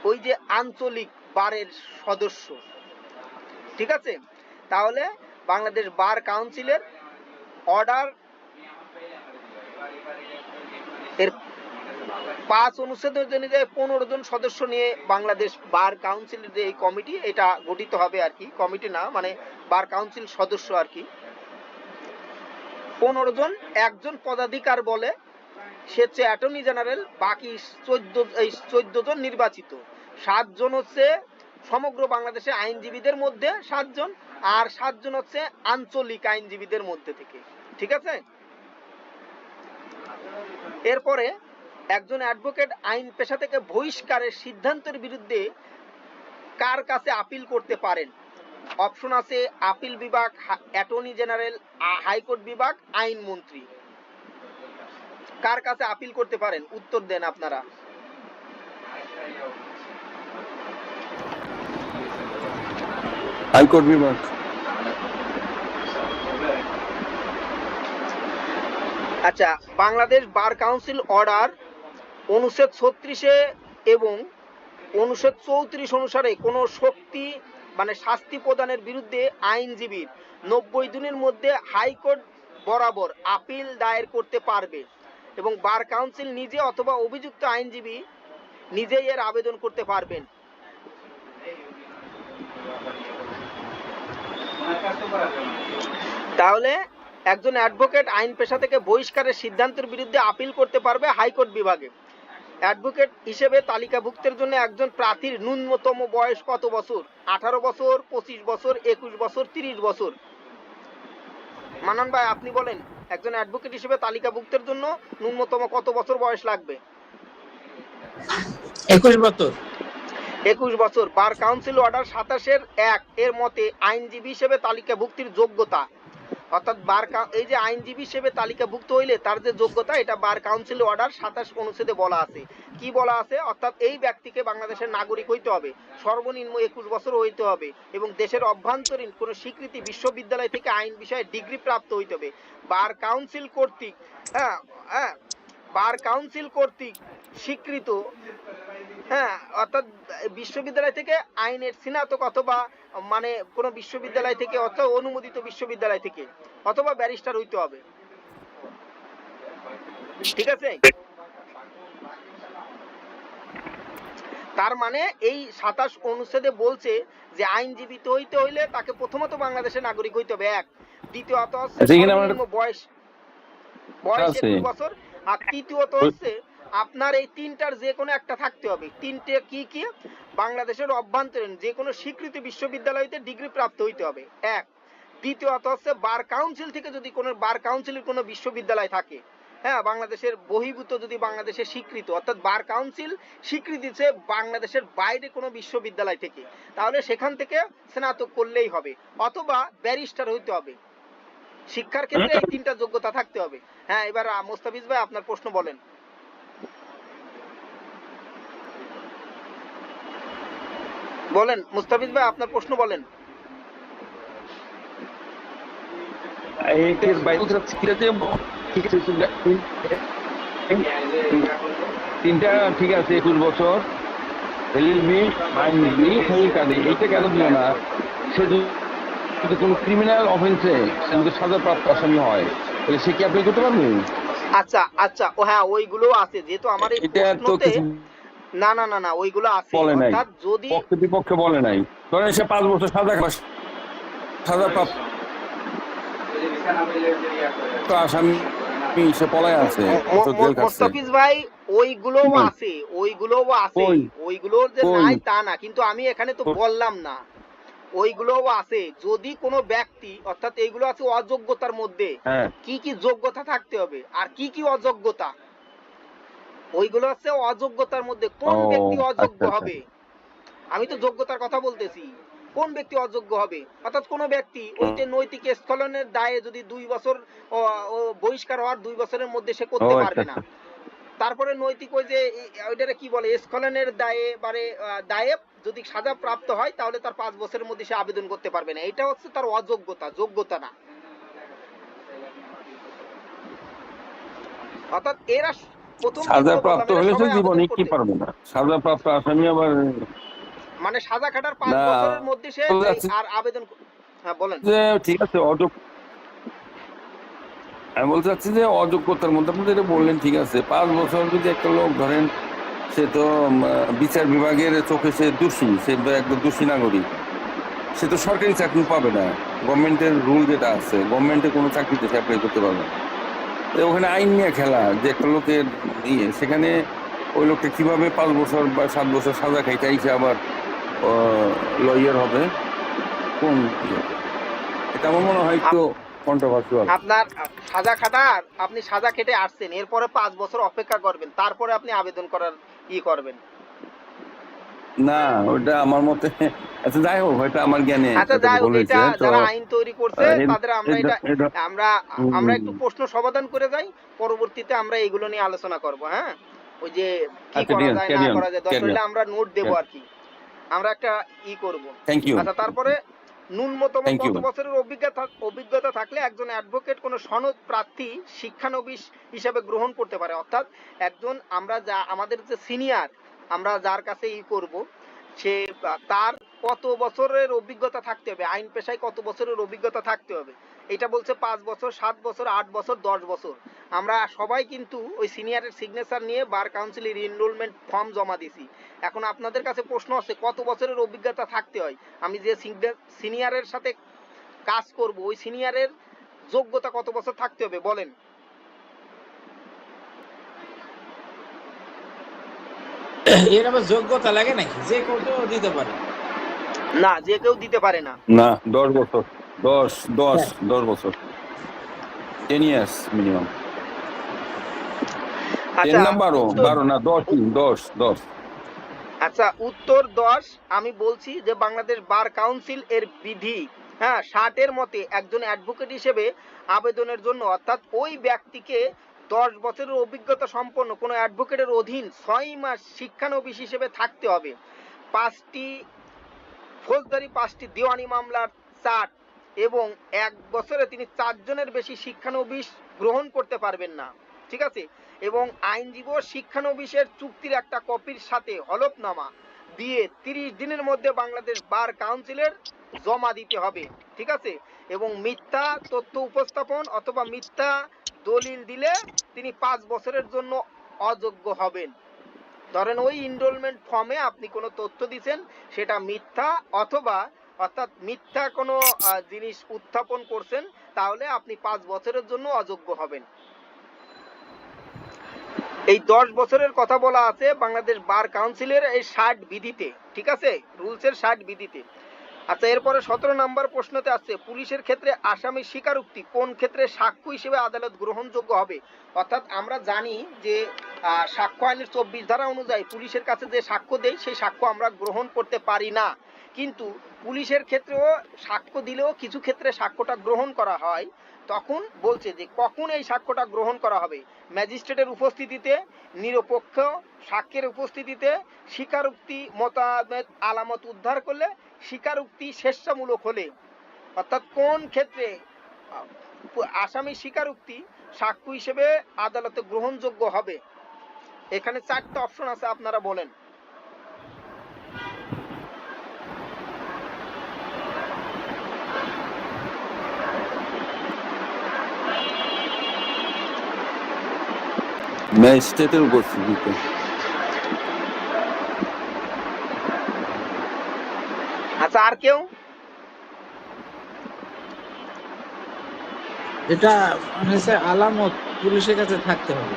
ওই যে আঞ্চলিক বারের সদস্য, ঠিক আছে। তাহলে বাংলাদেশ বার কাউন্সিলের অর্ডার এর 5 অনুচ্ছেদ অনুযায়ী 15 জন সদস্য নিয়ে বাংলাদেশ বার কাউন্সিলের যে এই কমিটি এটা গঠিত হবে আর কি, কমিটি না মানে বার কাউন্সিল সদস্য আর কি। 15 জন, একজন পদাধিকার বলে, সে হচ্ছে অ্যাটর্নি জেনারেল, বাকি 14 জন নির্বাচিত। 7 জন হচ্ছে সমগ্র বাংলাদেশে আইনজীবীদের মধ্যে 7 জন, আর 7 জন হচ্ছে আঞ্চলিক আইনজীবীদের মধ্যে থেকে, ঠিক আছে। এরপরে একজন অ্যাডভোকেট আইন পেশা থেকে বহিষ্কারের সিদ্ধান্তের বিরুদ্ধে কার কাছে আপিল করতে পারেন? অপশন আছে আপিল বিভাগ, অ্যাটর্নি জেনারেল, হাইকোর্ট বিভাগ, আইন মন্ত্রী। কার কাছে আপিল করতে পারেন? উত্তর দেন আপনারা। হাইকোর্ট বিভাগ। আচ্ছা, বাংলাদেশ বার কাউন্সিল অর্ডার অনুচ্ছেদ 36 এবং অনুচ্ছেদ 34 অনুসারে কোনো শক্তি মানে শাস্তি প্রদানের বিরুদ্ধে আইনজীবীর 90 দিনের মধ্যে হাইকোর্ট বরাবর আপিল দায়ের করতে পারবে এবং বার কাউন্সিল নিজে অথবা অভিযুক্ত আইনজীবী নিজেই এর আবেদন করতে পারবেন। তাহলে একজন অ্যাডভোকেট আইন পেশা থেকে বহিষ্কারের সিদ্ধান্তের বিরুদ্ধে আপিল করতে পারবে হাইকোর্ট বিভাগে। অ্যাডভোকেট হিসেবে তালিকাভুক্তের জন্য একজন প্রার্থীর ন্যূনতম বয়স কত বছর? 18 বছর, 25 বছর, 21 বছর, 30 বছর। মানান ভাই আপনি বলেন একজন অ্যাডভোকেট হিসেবে তালিকাভুক্তের জন্য ন্যূনতম কত বছর বয়স লাগবে? 21 বছর। 21 বছর। বার কাউন্সিল অর্ডার 27/1 এর মতে আইনজীবী হিসেবে তালিকাভুক্তির যোগ্যতা, অর্থাৎ এই যে আইনজীবী হিসেবে তালিকাভুক্ত হইলে তার যে যোগ্যতা, এটা বার কাউন্সিল অর্ডার 27 অনুচ্ছেদে বলা আছে। কি বলা আছে? অর্থাৎ এই ব্যক্তিকে বাংলাদেশের নাগরিক হইতে হবে, সর্বনিম্ন 21 বছর হইতে হবে এবং দেশের অভ্যন্তরীণ কোন স্বীকৃতি বিশ্ববিদ্যালয় থেকে আইন বিষয়ে ডিগ্রি প্রাপ্ত হইতে হবে। বার কাউন্সিল কর্তৃক হ্যাঁ হ্যাঁ বার কাউন্সিল কর্তৃক স্বীকৃত, হ্যাঁ, অর্থাৎ বিশ্ববিদ্যালয় থেকে আইনের স্নাতক অথবা মানে কোন বিশ্ববিদ্যালয় থেকে অথবা অনুমোদিত বিশ্ববিদ্যালয় থেকে অথবা ব্যারিস্টার হইতে হবে। ঠিক আছে? তার মানে এই 27 অনুচ্ছেদে বলছে যে আইনজীবী হইতে হইলে তাকে প্রথমত বাংলাদেশের নাগরিক হইতে হবে, এক। দ্বিতীয়ত হচ্ছে সর্বনিম্ন বয়স 21 বছর, আর তৃতীয়ত হচ্ছে আপনার এই তিনটার যে কোনো একটা থাকতে হবে। তিনটে কি কি? বাংলাদেশের অভ্যন্তরীণ যে কোনো স্বীকৃত বিশ্ববিদ্যালয়তে ডিগ্রি প্রাপ্ত হইতে হবে, এক। দ্বিতীয়ত হচ্ছে বার কাউন্সিল থেকে, যদি কোনো বার কাউন্সিলের কোনো বিশ্ববিদ্যালয় থাকে, হ্যাঁ, বাংলাদেশের বহির্ভূত, যদি বাংলাদেশের স্বীকৃত, অর্থাৎ বার কাউন্সিল স্বীকৃতি দিচ্ছে বাংলাদেশের বাইরে কোনো বিশ্ববিদ্যালয় থেকে, তাহলে সেখান থেকে স্নাতক করলেই হবে, অথবা ব্যারিস্টার হইতে হবে। শিক্ষার ক্ষেত্রে এই তিনটা যোগ্যতা থাকতে হবে। হ্যাঁ, এবার মোস্তাফিজ ভাই আপনার প্রশ্ন বলেন। বলেন মুস্তাফিজ ভাই, আপনার প্রশ্ন বলেন। তিনটা ঠিক আছে, 21 বছর, এলএলবি, আইনজীবী, সরকারি, এইটা কেন দিল না? সে যদি কোনো ক্রিমিনাল অফেন্সে সে যদি সাজাপ্রাপ্ত আসামি হয়, তাহলে সে কি অ্যাপ্লাই করতে পারবে? আচ্ছা আচ্ছা, ও হ্যাঁ, ওইগুলো আছে, যেহেতু আমার এই প্রশ্নতে না না না না ওইগুলো আছে, অর্থাৎ যদি পক্ষে বিপক্ষে বলে নাই, ধরেন সে 5 বছর সাজাপ্রাপ্ত আসামি, সে পলায় আছে, মোস্তাফিজ ভাই, ওইগুলোও আছে, ওইগুলোও আছে, ওইগুলোর যে নাই তা না, কিন্তু আমি এখানে তো বললাম না, ওইগুলোও আছে। যদি কোনো ব্যক্তি, অর্থাৎ এইগুলো আছে অযোগ্যতার মধ্যে, কি কি যোগ্যতা থাকতে হবে আর কি কি অযোগ্যতা, ওইগুলো আছে অযোগ্যতার মধ্যে। কোন ব্যক্তি অযোগ্য হবে? আমি তো যোগ্যতার কথা বলতেছি। কোন ব্যক্তি অযোগ্য হবে? অর্থাৎ কোন ব্যক্তি ওইতে নৈতিক স্খলনের দায়ে যদি 2 বছর ও বহিষ্কার হওয়ার 2 বছরের মধ্যে সে করতে পারবে না। তারপরে নৈতিক ওই যে ওইটারে কি বলে, স্খলনের দায়ে দায়ে যদি সাজা প্রাপ্ত হয়, তাহলে তার 5 বছরের মধ্যে সে আবেদন করতে পারবে না। এটা হচ্ছে তার অযোগ্যতা, যোগ্যতা না। অর্থাৎ এরা প্রথম সাজাপ্রাপ্ত হলে সে জীবনে কি পারবে না। সাজাপ্রাপ্ত আসামি আবার মানে সাজা খাটার 5 বছরের মধ্যে সে আর আবেদন, হ্যাঁ বলেন। যে ঠিক আছে, আমি বলতে চাচ্ছি যে অযোগ্যতার মধ্যে আপনি যেটা বললেন ঠিক আছে, 5 বছর যদি একটা লোক ধরেন সে তো বিচার বিভাগের চোখে সে দোষী, সে একদম দোষী নাগরিক, সে তো সরকারি চাকরি পাবে না। গভর্নমেন্টের রুল যেটা আছে, গভর্নমেন্টের কোনো চাকরিতে সে অ্যাপ্লাই করতে পারবে না। ওখানে আইন নিয়ে খেলা, যে একটা লোকের ইয়ে, সেখানে ওই লোকটা কিভাবে 5 বছর বা 7 বছর সাজা খাইতে সে আবার লয়ার হবে, কোন এটা আমার মনে হয় একটু কন্ট্রোভার্সিয়াল। আপনার সাজা খাটার, আপনি সাজা খেটে আসছেন, এরপরে 5 বছর অপেক্ষা করবেন, তারপরে আপনি আবেদন করার করবেন না, ওটা আমার মতে, আচ্ছা যাই হোক, এটা আমার জ্ঞানে। আচ্ছা যাই হোক, এটা যারা আইন তৈরি করছে তাদের আমরা একটু প্রশ্ন সমাধান করে যাই, পরবর্তীতে আমরা এগুলো নিয়ে আলোচনা করব। হ্যাঁ, ওই যে কি করা যায় না করা যায়, দরকার হলে আমরা নোট দেব আর কি, আমরা একটা করব। আচ্ছা, তারপরে ন্যূনতম কত বছরের অভিজ্ঞতা থাকলে একজন অ্যাডভোকেট কোন সনদ প্রার্থী শিক্ষানবিশ হিসেবে গ্রহণ করতে পারে? অর্থাৎ একজন, আমরা যা আমাদের যে সিনিয়র, আমরা যার কাছে করব, সে তার কত বছরের অভিজ্ঞতা থাকতে হবে, আইন পেশায় কত বছরের অভিজ্ঞতা থাকতে হবে। এটা বলছে 5 বছর, 7 বছর, 8 বছর, 10 বছর। আমরা সবাই কিন্তু ওই সিনিয়রের সিগনেচার নিয়ে বার কাউন্সিলের এনরোলমেন্ট ফর্ম জমা দিছি। এখন আপনাদের কাছে প্রশ্ন আছে, কত বছরের অভিজ্ঞতা থাকতে হয়? আমি যে সিনিয়রের সাথে কাজ করব, ওই সিনিয়রের যোগ্যতা কত বছর থাকতে হবে বলেন? এর আবার যোগ্যতা লাগে নাকি? যে কেউ তো দিতে পারে না, যে কেউ দিতে পারে না। না, 10 বছর, 10 বছর, 10 ইয়ার্স মিনিমাম। আচ্ছা, 12 না 10। আচ্ছা, উত্তর 10 আমি বলছি যে বাংলাদেশ বার কাউন্সিল এর বিধি, হ্যাঁ, 60 মতে একজন অ্যাডভোকেট হিসেবে আবেদনের জন্য অর্থাৎ ওই ব্যক্তিকে 10 বছরের অভিজ্ঞতা সম্পন্ন কোনো অ্যাডভোকেটের অধীন 6 মাস শিক্ষানবিশ হিসেবে থাকতে হবে। 5টি ফৌজদারি, 5টি দেওয়ানি মামলার চার্ট এবং 1 বছরে তিনি 4 জনের বেশি শিক্ষানবিশ গ্রহণ করতে পারবেন না, ঠিক আছে। এবং আইনজীবী শিক্ষানবিশের চুক্তির একটা কপির সাথে হলফনামা দিয়ে 30 দিনের মধ্যে বাংলাদেশ বার কাউন্সিলের জমা দিতে হবে, ঠিক আছে। এবং মিথ্যা তথ্য উপস্থাপন অথবা মিথ্যা দলিল দিলে তিনি 5 বছরের জন্য অযোগ্য হবেন। ধরেন ওই এনরোলমেন্ট ফর্মে আপনি কোনো তথ্য দিছেন, সেটা মিথ্যা অথবা অর্থাৎ মিথ্যা কোনো জিনিস উত্থাপন করছেন, তাহলে আপনি 5 বছরের জন্য অযোগ্য হবেন। এই 10 বছরের কথা বলা আছে বাংলাদেশ বার কাউন্সিলের এই 60 বিধিতে, ঠিক আছে, রুলসের 60 বিধিতে। আচ্ছা, এরপরে 17 নম্বর প্রশ্নতে আসছে পুলিশের ক্ষেত্রে আসামি স্বীকারোক্তি কোন ক্ষেত্রে সাক্ষ্য হিসেবে আদালত গ্রহণযোগ্য হবে। অর্থাৎ আমরা জানি যে সাক্ষ্য আইনের 24 ধারা অনুযায়ী পুলিশের কাছে যে সাক্ষ্য দেয় সেই সাক্ষ্য আমরা গ্রহণ করতে পারি না, কিন্তু পুলিশের ক্ষেত্রেও সাক্ষ্য দিলেও কিছু ক্ষেত্রে সাক্ষ্যটা গ্রহণ করা হয়। তখন বলছে যে কখন এই সাক্ষ্যটা গ্রহণ করা হবে, ম্যাজিস্ট্রেটের উপস্থিতিতে, নিরপেক্ষ সাক্ষীর উপস্থিতিতে, স্বীকারোক্তি মোতাবেক আলামত উদ্ধার করলে, স্বীকারোক্তি স্বেচ্ছামূলক হলে। অর্থাৎ কোন ক্ষেত্রে আসামি স্বীকারোক্তি সাক্ষ্য হিসেবে আদালতে গ্রহণযোগ্য হবে। এখানে 4টা অপশন আছে, আপনারা বলেন। ম্যাজিস্ট্রেটের উপস্থিতিতে। আচ্ছা, আর কেউ? এটা হচ্ছে আলামত পুলিশের কাছে থাকতে হবে।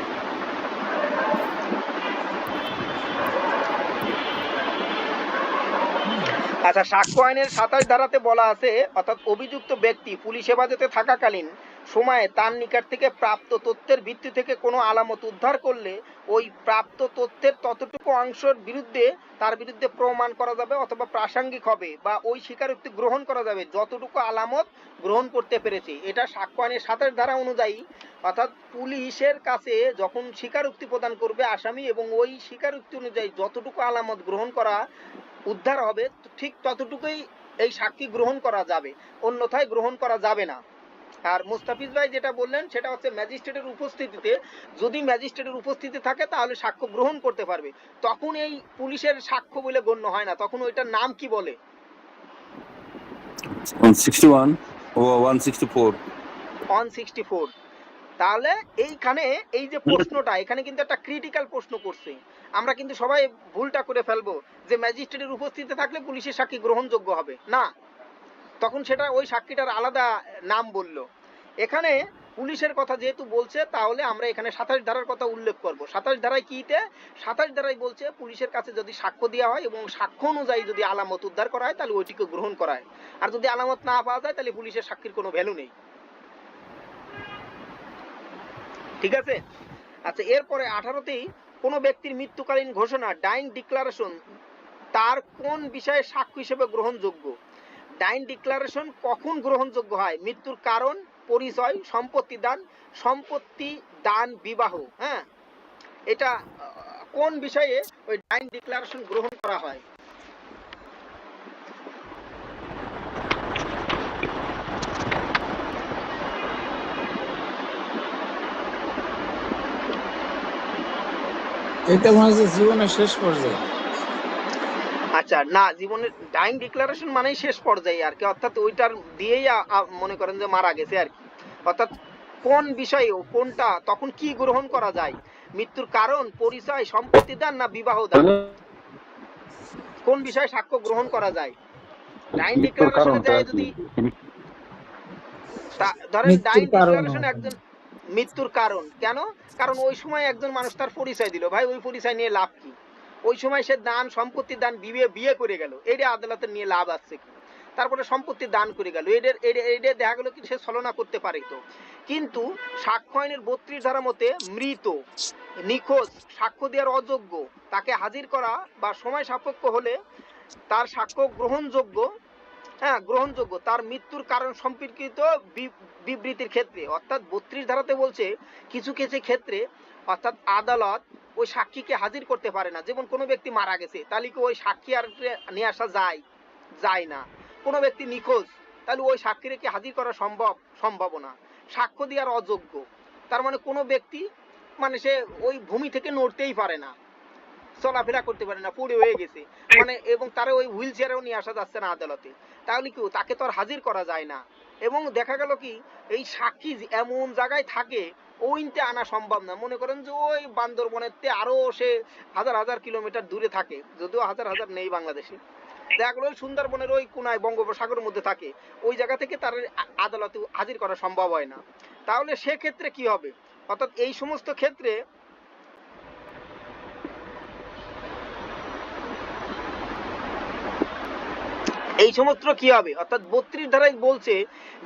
আচ্ছা, সাক্ষ্য আইনের 27 ধারাতে বলা আছে অর্থাৎ অভিযুক্ত ব্যক্তি পুলিশ হেফাজতে থাকাকালীন সময়ে তার নিকট থেকে প্রাপ্ত তথ্যের ভিত্তি থেকে কোনো আলামত উদ্ধার করলে ওই প্রাপ্ত তথ্যের ততটুকু অংশের বিরুদ্ধে তার বিরুদ্ধে প্রমাণ করা যাবে অথবা প্রাসঙ্গিক হবে বা ওই স্বীকারোক্তি গ্রহণ করা যাবে যতটুকু আলামত গ্রহণ করতে পেরেছে। এটা সাক্ষ্য আইনের 27 ধারা অনুযায়ী, অর্থাৎ পুলিশের কাছে যখন স্বীকারোক্তি প্রদান করবে আসামি এবং ওই স্বীকারোক্তি অনুযায়ী যতটুকু আলামত গ্রহণ করা উদ্ধার হবে ঠিক ততটুকুই এই সাক্ষী গ্রহণ করা যাবে, অন্যথায় গ্রহণ করা যাবে না। আর মুস্তাফিজ ভাই যেটা বললেন সেটা হচ্ছে ম্যাজিস্ট্রেটের উপস্থিতিতে, যদি ম্যাজিস্ট্রেটের উপস্থিতি থাকে তাহলে সাক্ষ্য গ্রহণ করতে পারবে, তখন এই পুলিশের সাক্ষ্য বলে গণ্য হয় না, তখন ওইটার নাম কি বলে? 161 ও 164। 164। তাহলে এইখানে এই যে প্রশ্নটা, এখানে কিন্তু একটা ক্রিটিক্যাল প্রশ্ন করছে। আমরা কিন্তু সবাই ভুলটা করে ফেলবো যে ম্যাজিস্ট্রেটের উপস্থিতিতে থাকলে পুলিশের সাক্ষী গ্রহণযোগ্য হবে না, তখন সেটা ওই সাক্ষীটার আলাদা নাম বললো। এখানে পুলিশের কথা যেহেতু বলছে তাহলে আমরা এখানে 27 ধারার কথা উল্লেখ করব। 27 ধারায় কিতে? 27 ধারায় বলছে পুলিশের কাছে যদি সাক্ষ্য দেওয়া হয় এবং সাক্ষ্য অনুযায়ী যদি আলামত উদ্ধার করা হয় তাহলে ওইটিকে গ্রহণ করা হয়, আর যদি আলামত না পাওয়া যায় তাহলে পুলিশের সাক্ষীর কোনো ভ্যালু নেই, ঠিক আছে। আচ্ছা, এরপরে 18তেই কোনো ব্যক্তির মৃত্যুকালীন ঘোষণা ডাইং ডিক্লারেশন তার কোন বিষয়ে সাক্ষ্য হিসেবে গ্রহণযোগ্য। ডাইং ডিক্লারেশন কখন গ্রহণযোগ্য হয়? মৃত্যুর কারণ, পরিচয়, সম্পত্তি দান, বিবাহ, হ্যাঁ, এটা কোন বিষয়ে ওই ডাইং ডিক্লারেশন গ্রহণ করা হয়? এটা মনে হচ্ছে জীবনের শেষ পর্যায়ে। আচ্ছা, না, জীবনের ডাইং ডিক্লারেশন মানেই শেষ পর্যায়ে আর কি, অর্থাৎ ওইটার দিয়েই মনে করেন যে মারা গেছে আর কি। অর্থাৎ কোন বিষয়ে কোনটা তখন কি গ্রহণ করা যায়? মৃত্যুর কারণ, পরিচয়, সম্পত্তি দান না বিবাহ দান? কোন বিষয়ে সাক্ষ্য গ্রহণ করা যায়? ডাইং ডিক্লারেশনে যায় যদি ধরেন ডাইং ডিক্লারেশন একজন মৃত্যুর কারণ, কেন? কারণ ওই সময় একজন মানুষ তার পরিচয় দিল, ভাই ওই পরিচয় নিয়ে লাভ কি? ওই সময় সে দান, সম্পত্তি দান, বিয়ে করে গেল, এটা আদালতের নিয়ে লাভ আছে কি? তারপরে সম্পত্তি দান করে গেল, এটা দেখা গেল কি সে ছলনা করতে পারে। তো কিন্তু সাক্ষ্য আইনের 32 ধারা মতে মৃত, নিখোঁজ, সাক্ষ্য দেওয়ার অযোগ্য, তাকে হাজির করা বা সময় সাপেক্ষ হলে তার সাক্ষ্য গ্রহণযোগ্য, হ্যাঁ গ্রহণযোগ্য তার মৃত্যুর কারণ সম্পর্কিত বিবৃতির ক্ষেত্রে। অর্থাৎ 32 ধারাতে বলছে কিছু কিছু ক্ষেত্রে অর্থাৎ আদালত ওই সাক্ষীকে হাজির করতে পারে না। যেমন কোনো ব্যক্তি মারা গেছে, তাহলে কি ওই সাক্ষী আর নিয়ে আসা যায় না। কোনো ব্যক্তি নিখোঁজ, তাহলে ওই সাক্ষীকে হাজির করা সম্ভব না। সাক্ষ্য দেওয়ার অযোগ্য, তার মানে কোনো ব্যক্তি মানে সে ওই ভূমি থেকে নড়তেই পারে না, চলাফেরা করতে পারে না, পড়ে হয়ে গেছে মানে, এবং তারা ওই হুইল চেয়ারেও নিয়ে আসা যাচ্ছে না আদালতে, তাহলে কি তাকে তো আর হাজির করা যায় না। এবং দেখা গেল কি এই সাক্ষী এমন জায়গায় থাকে ওইতে আনা সম্ভব না। মনে করেন যে ওই বান্দরবনের আরো সে হাজার হাজার কিলোমিটার দূরে থাকে, যদিও হাজার হাজার নেই বাংলাদেশে, দেখা গেল ওই সুন্দরবনের ওই কোনায় বঙ্গোপসাগরের মধ্যে থাকে, ওই জায়গা থেকে তার আদালতে হাজির করা সম্ভব হয় না। তাহলে সেক্ষেত্রে কি হবে? অর্থাৎ এই সমস্ত ক্ষেত্রে এই সমস্ত কি হবে? অর্থাৎ 32 ধারায় বলছে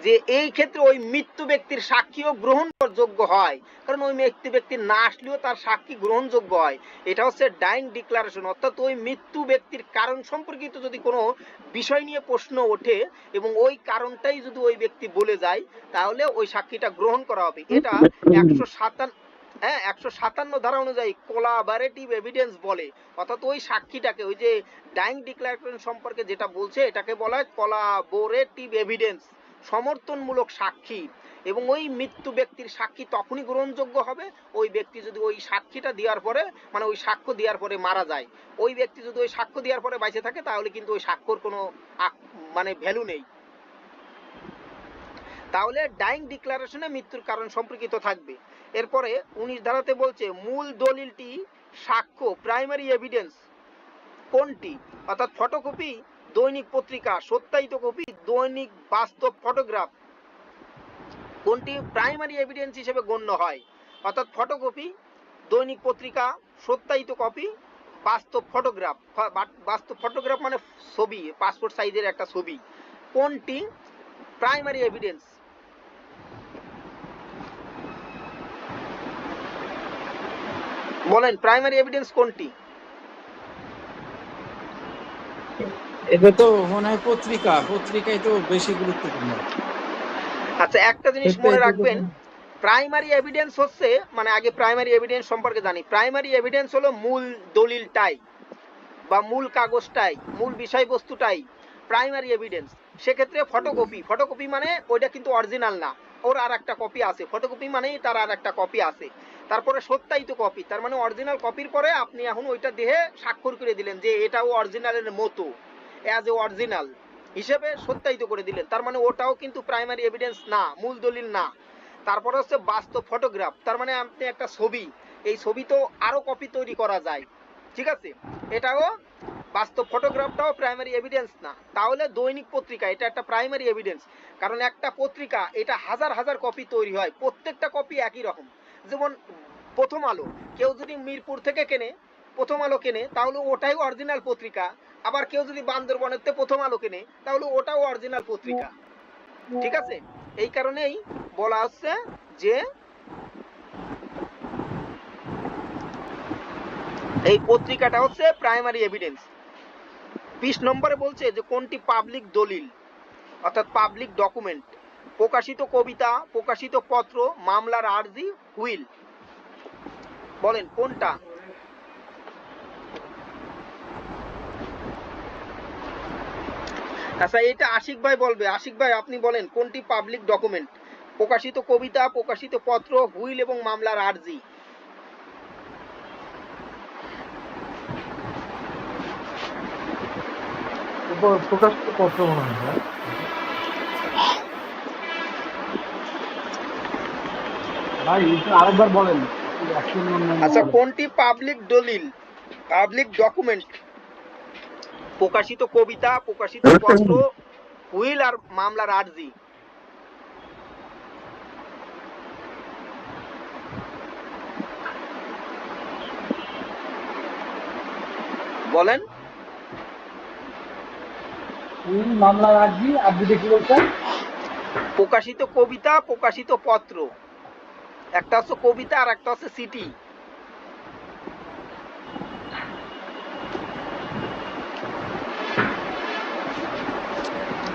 যে এই ক্ষেত্রে ওই মৃত্যু ব্যক্তির সাক্ষীও গ্রহণযোগ্য হয়, কারণ ওই মৃত্যু ব্যক্তি না আসলেও তার সাক্ষী গ্রহণযোগ্য হয়। এটা হচ্ছে ডাইং ডিক্লারেশন। অর্থাৎ ওই মৃত্যু ব্যক্তির কারণ সম্পর্কিত যদি কোনো বিষয় নিয়ে প্রশ্ন ওঠে এবং ওই কারণটাই যদি ওই ব্যক্তি বলে যায়, তাহলে ওই সাক্ষীটা গ্রহণ করা হবে। এটা 157 ধারা অনুযায়ী কোলাবারেটিভ এভিডেন্স বলে। অর্থাৎ ওই সাক্ষীটাকে ওই যে ডাইং ডিক্লারেশন সম্পর্কে যেটা বলছে এটাকে বলা হয় কোলাবোরেটিভ এভিডেন্স, সমর্থনমূলক সাক্ষী। এবং ওই মৃত্যু ব্যক্তির সাক্ষী তখনই গ্রহণযোগ্য হবে ওই ব্যক্তি যদি ওই সাক্ষীটা দেওয়ার পরে মানে ওই সাক্ষ্য দেওয়ার পরে মারা যায়। ওই ব্যক্তি যদি ওই সাক্ষ্য দেওয়ার পরে বেঁচে থাকে তাহলে কিন্তু ওই সাক্ষ্যর কোনো মানে ভ্যালু নেই। তাহলে ডাইং ডিক্লারেশনে মৃত্যুর কারণ সম্পর্কিত থাকবে। এরপরে 19 ধারাতে বলছে মূল দলিলটি সাক্ষ্য প্রাইমারি এভিডেন্স কোনটি? অর্থাৎ ফটোকপি, দৈনিক পত্রিকা, সত্যায়িত কপি, দৈনিক বাস্তব ফটোগ্রাফ কোনটি প্রাইমারি এভিডেন্স হিসেবে গণ্য হয়? অর্থাৎ ফটোকপি, দৈনিক পত্রিকা, সত্যায়িত কপি, বাস্তব ফটোগ্রাফ। বাস্তব ফটোগ্রাফ মানে ছবি, পাসপোর্ট সাইজের একটা ছবি। কোনটি প্রাইমারি এভিডেন্স? বলেন প্রাইমারি এভিডেন্স কোনটি? এটা তো মনে হয় পত্রিকায় তো বেশি গুরুত্বপূর্ণ। আচ্ছা একটা জিনিস মনে রাখবেন, প্রাইমারি এভিডেন্স হচ্ছে মানে আগে প্রাইমারি এভিডেন্স সম্পর্কে জানি। প্রাইমারি এভিডেন্স হলো মূল দলিলটাই বা মূল কাগজটাই, মূল বিষয়বস্তুটাই প্রাইমারি এভিডেন্স। সেক্ষেত্রে ফটোকপি মানে ওইটা কিন্তু অরিজিনাল না, ওর আর একটা কপি আছে। ফটোকপি মানেই তার আর একটা কপি আছে। তারপরে সত্যায়িত কপি, তার মানে অরিজিনাল কপির পরে আপনি এখন ওইটা দেহে স্বাক্ষর করে দিলেন যে এটাও অরিজিনালের মতো, অ্যাজ এ অরিজিনাল হিসেবে সত্যায়িত করে দিলেন, তার মানে ওটাও কিন্তু প্রাইমারি এভিডেন্স না, মূল দলিল না। তারপরে হচ্ছে বাস্তব ফটোগ্রাফ, তার মানে আপনি একটা ছবি, এই ছবি তো আরো কপি তৈরি করা যায়, ঠিক আছে, এটাও বাস্তব ফটোগ্রাফটাও প্রাইমারি এভিডেন্স না। তাহলে দৈনিক পত্রিকা এটা একটা প্রাইমারি এভিডেন্স, কারণ একটা পত্রিকা এটা হাজার হাজার কপি তৈরি হয়, প্রত্যেকটা কপি একই রকম। যেমন প্রথম আলো, কেউ যদি মিরপুর থেকে কেনে, প্রথম আলো কেনে, তাহলে ওটাই অরিজিনাল পত্রিকা। আবার কেউ যদি বান্দরবনের প্রথম আলো কেনে তাহলে ওটাও অরিজিনাল পত্রিকা, ঠিক আছে। এই কারণেই বলা হচ্ছে যে এই পত্রিকাটা হচ্ছে প্রাইমারি এভিডেন্স। 20 নম্বরে বলছে যে কোনটি পাবলিক দলিল অর্থাৎ পাবলিক ডকুমেন্ট? প্রকাশিত কবিতা, প্রকাশিত পত্র, মামলার আর্জি, হুইল। বলেন কোনটা? আচ্ছা এটা আশিক ভাই বলবে। আশিক ভাই আপনি বলেন কোনটি পাবলিক ডকুমেন্ট? প্রকাশিত কবিতা, প্রকাশিত পত্র, হুইল এবং মামলার আর্জি। প্রকাশিত পত্র মনে হয়। ভাই একটু আরেকবার বলেন। আচ্ছা কোনটি পাবলিক দলিল, পাবলিক ডকুমেন্ট? প্রকাশিত কবিতা, প্রকাশিত পত্র, হুইল আর মামলার আর্জি। বলেন। উইল মামলার আর্জি, আর্জিতে কি বলছেন? প্রকাশিত কবিতা, প্রকাশিত পত্র। একটা হচ্ছে কবিতা আর একটা হচ্ছে সিটি।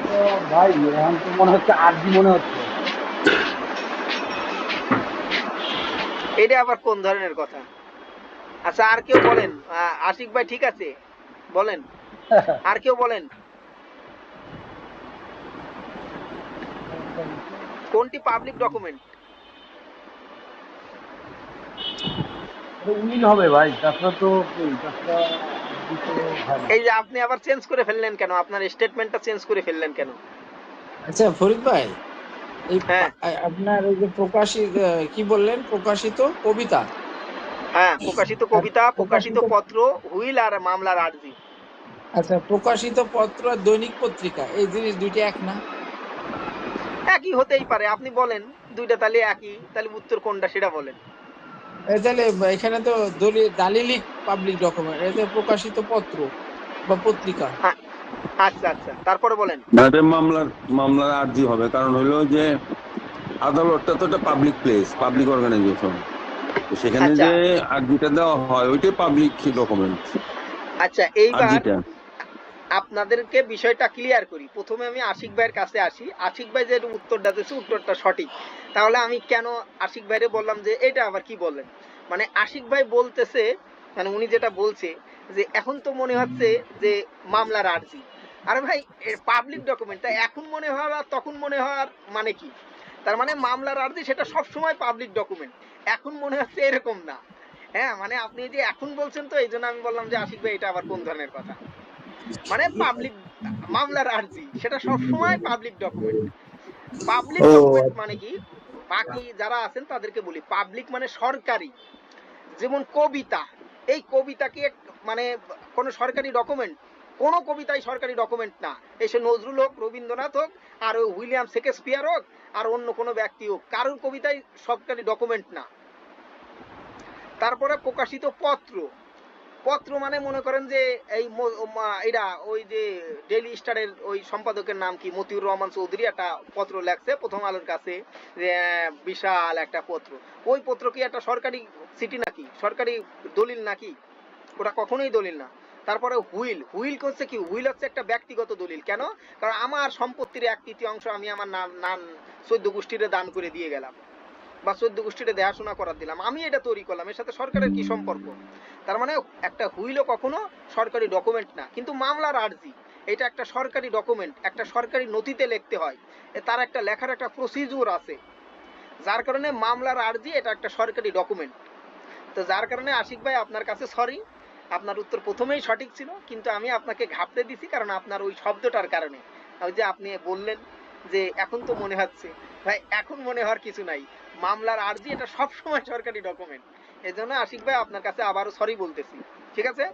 তো ভাই এখন তো মনে হচ্ছে আর্জি মনে হচ্ছে। এটা আবার কোন ধরনের কথা? আচ্ছা, আর কেউ বলেন। আশিক ভাই ঠিক আছে, বলেন। আর কেউ বলেন, কোনটি পাবলিক ডকুমেন্ট? উইল হবে ভাই, তাছাড়া তো তাছাড়া আর্জি তো হয় না। এই যে আপনি আবার চেঞ্জ করে ফেললেন কেন? আপনার স্টেটমেন্টটা চেঞ্জ করে ফেললেন কেন? আচ্ছা ফরিদ ভাই, এই হ্যাঁ, আপনার এই যে প্রকাশিত কি বললেন, প্রকাশিত কবিতা হ্যাঁ, প্রকাশিত আর কবিতা, প্রকাশিত প্রকাশিত, পত্র, হুইল আর মামলার আর্জি। আচ্ছা প্রকাশিত পত্র আর দৈনিক পত্রিকা এই জিনিস দুইটা এক না? একই হতেই পারে, আপনি বলেন। দুইটা তাহলে একই, তাহলে উত্তর কোনটা সেটা বলেন। তাহলে এখানে তো দালিলিক পাবলিক ডকুমেন্ট, এতে প্রকাশিত পত্র বা পত্রিকা। আ- আচ্ছা, আচ্ছা, তারপরে বলেন। এটা মামলার মামলার আর্জি হবে, কারণ হলো যে আদালতটা তো একটা পাবলিক প্লেস, পাবলিক অর্গানাইজেশন, সেখানে আচ্ছা, যে আর্জিটা দেওয়া হয় ওইটাই পাবলিক ডকুমেন্ট। আচ্ছা, এইবার আর্জিটা আপনাদেরকে বিষয়টা ক্লিয়ার করি। প্রথমে আমি আশিক ভাইয়ের কাছে আসি। আশিক ভাই যে উত্তরটা দিয়েছে, উত্তরটা সঠিক। তাহলে আমি কেন আশিক ভাইরে বললাম যে এটা আবার কি বললেন? মানে আশিক ভাই বলতেছে, মানে উনি যেটা বলছে যে এখন তো মনে হচ্ছে যে মামলার আর্জি। আরে ভাই, পাবলিক ডকুমেন্ট, তাই এখন মনে হওয়ার আর তখন মনে হওয়ার মানে কি? তার মানে মামলার আর্জি সেটা সবসময় পাবলিক ডকুমেন্ট, এখন মনে হচ্ছে এরকম না। হ্যাঁ, মানে আপনি যে এখন বলছেন, তো এই জন্য আমি বললাম যে আশিক ভাই এটা আবার কোন ধরনের কথা? মানে পাবলিক মামলার আর্জি সেটা সবসময় পাবলিক ডকুমেন্ট। পাবলিক ও ডকুমেন্ট মানে কি? বাকি যারা আছেন তাদেরকে বলি, পাবলিক মানে সরকারি। যেমন কবিতা, এই কবিতা কি মানে কোনো সরকারি ডকুমেন্ট? কোনো কবিতাই সরকারি ডকুমেন্ট না। এসে নজরুল হোক, রবীন্দ্রনাথ হোক, আর ওই উইলিয়াম শেক্সপিয়ার হোক, আর অন্য কোনো ব্যক্তি হোক, কারোর কবিতাই সরকারি ডকুমেন্ট না। তারপরে প্রকাশিত পত্র। পত্র মানে মনে করেন যে এই এটা ওই যে ডেইলি স্টারের ওই সম্পাদকের নাম কি, মতিউর রহমান চৌধুরী একটা পত্র লেখছে প্রথম আলোর কাছে, যে বিশাল একটা পত্র। ওই পত্র কি একটা সরকারি সিটি নাকি, সরকারি দলিল নাকি? ওটা কখনোই দলিল না। তারপরে হুইল, হুইল হচ্ছে কি? হুইল হচ্ছে একটা ব্যক্তিগত দলিল। কেন? কারণ আমার সম্পত্তির 1/3 আমি আমার নাম 14 গোষ্ঠীরে দান করে দিয়ে গেলাম, বা 14 গোষ্ঠীতে দেখাশোনা করার দিলাম, আমি এটা তৈরি করলাম, এর সাথে সরকারের কি সম্পর্ক? তার মানে একটা হুইলও কখনো সরকারি ডকুমেন্ট না। কিন্তু মামলার আর্জি এটা একটা সরকারি ডকুমেন্ট, একটা সরকারি নথিতে লিখতে হয়, তার একটা লেখার একটা প্রসিডিউর আছে, যার কারণে মামলার আর্জি এটা একটা সরকারি ডকুমেন্ট। তো যার কারণে আশিক ভাই আপনার কাছে সরি, আপনার উত্তর প্রথমেই সঠিক ছিল, কিন্তু আমি আপনাকে ঘাপতে দিছি, কারণ আপনার ওই শব্দটার কারণে। ওই যে আপনি বললেন যে এখন তো মনে হচ্ছে, ভাই এখন মনে হওয়ার কিছু নাই, মামলার আর্জি এটা সবসময় সরকারি ডকুমেন্ট। এই জন্য আশিক ভাই আপনার কাছে আবারও সরি বলতেছি, ঠিক আছে?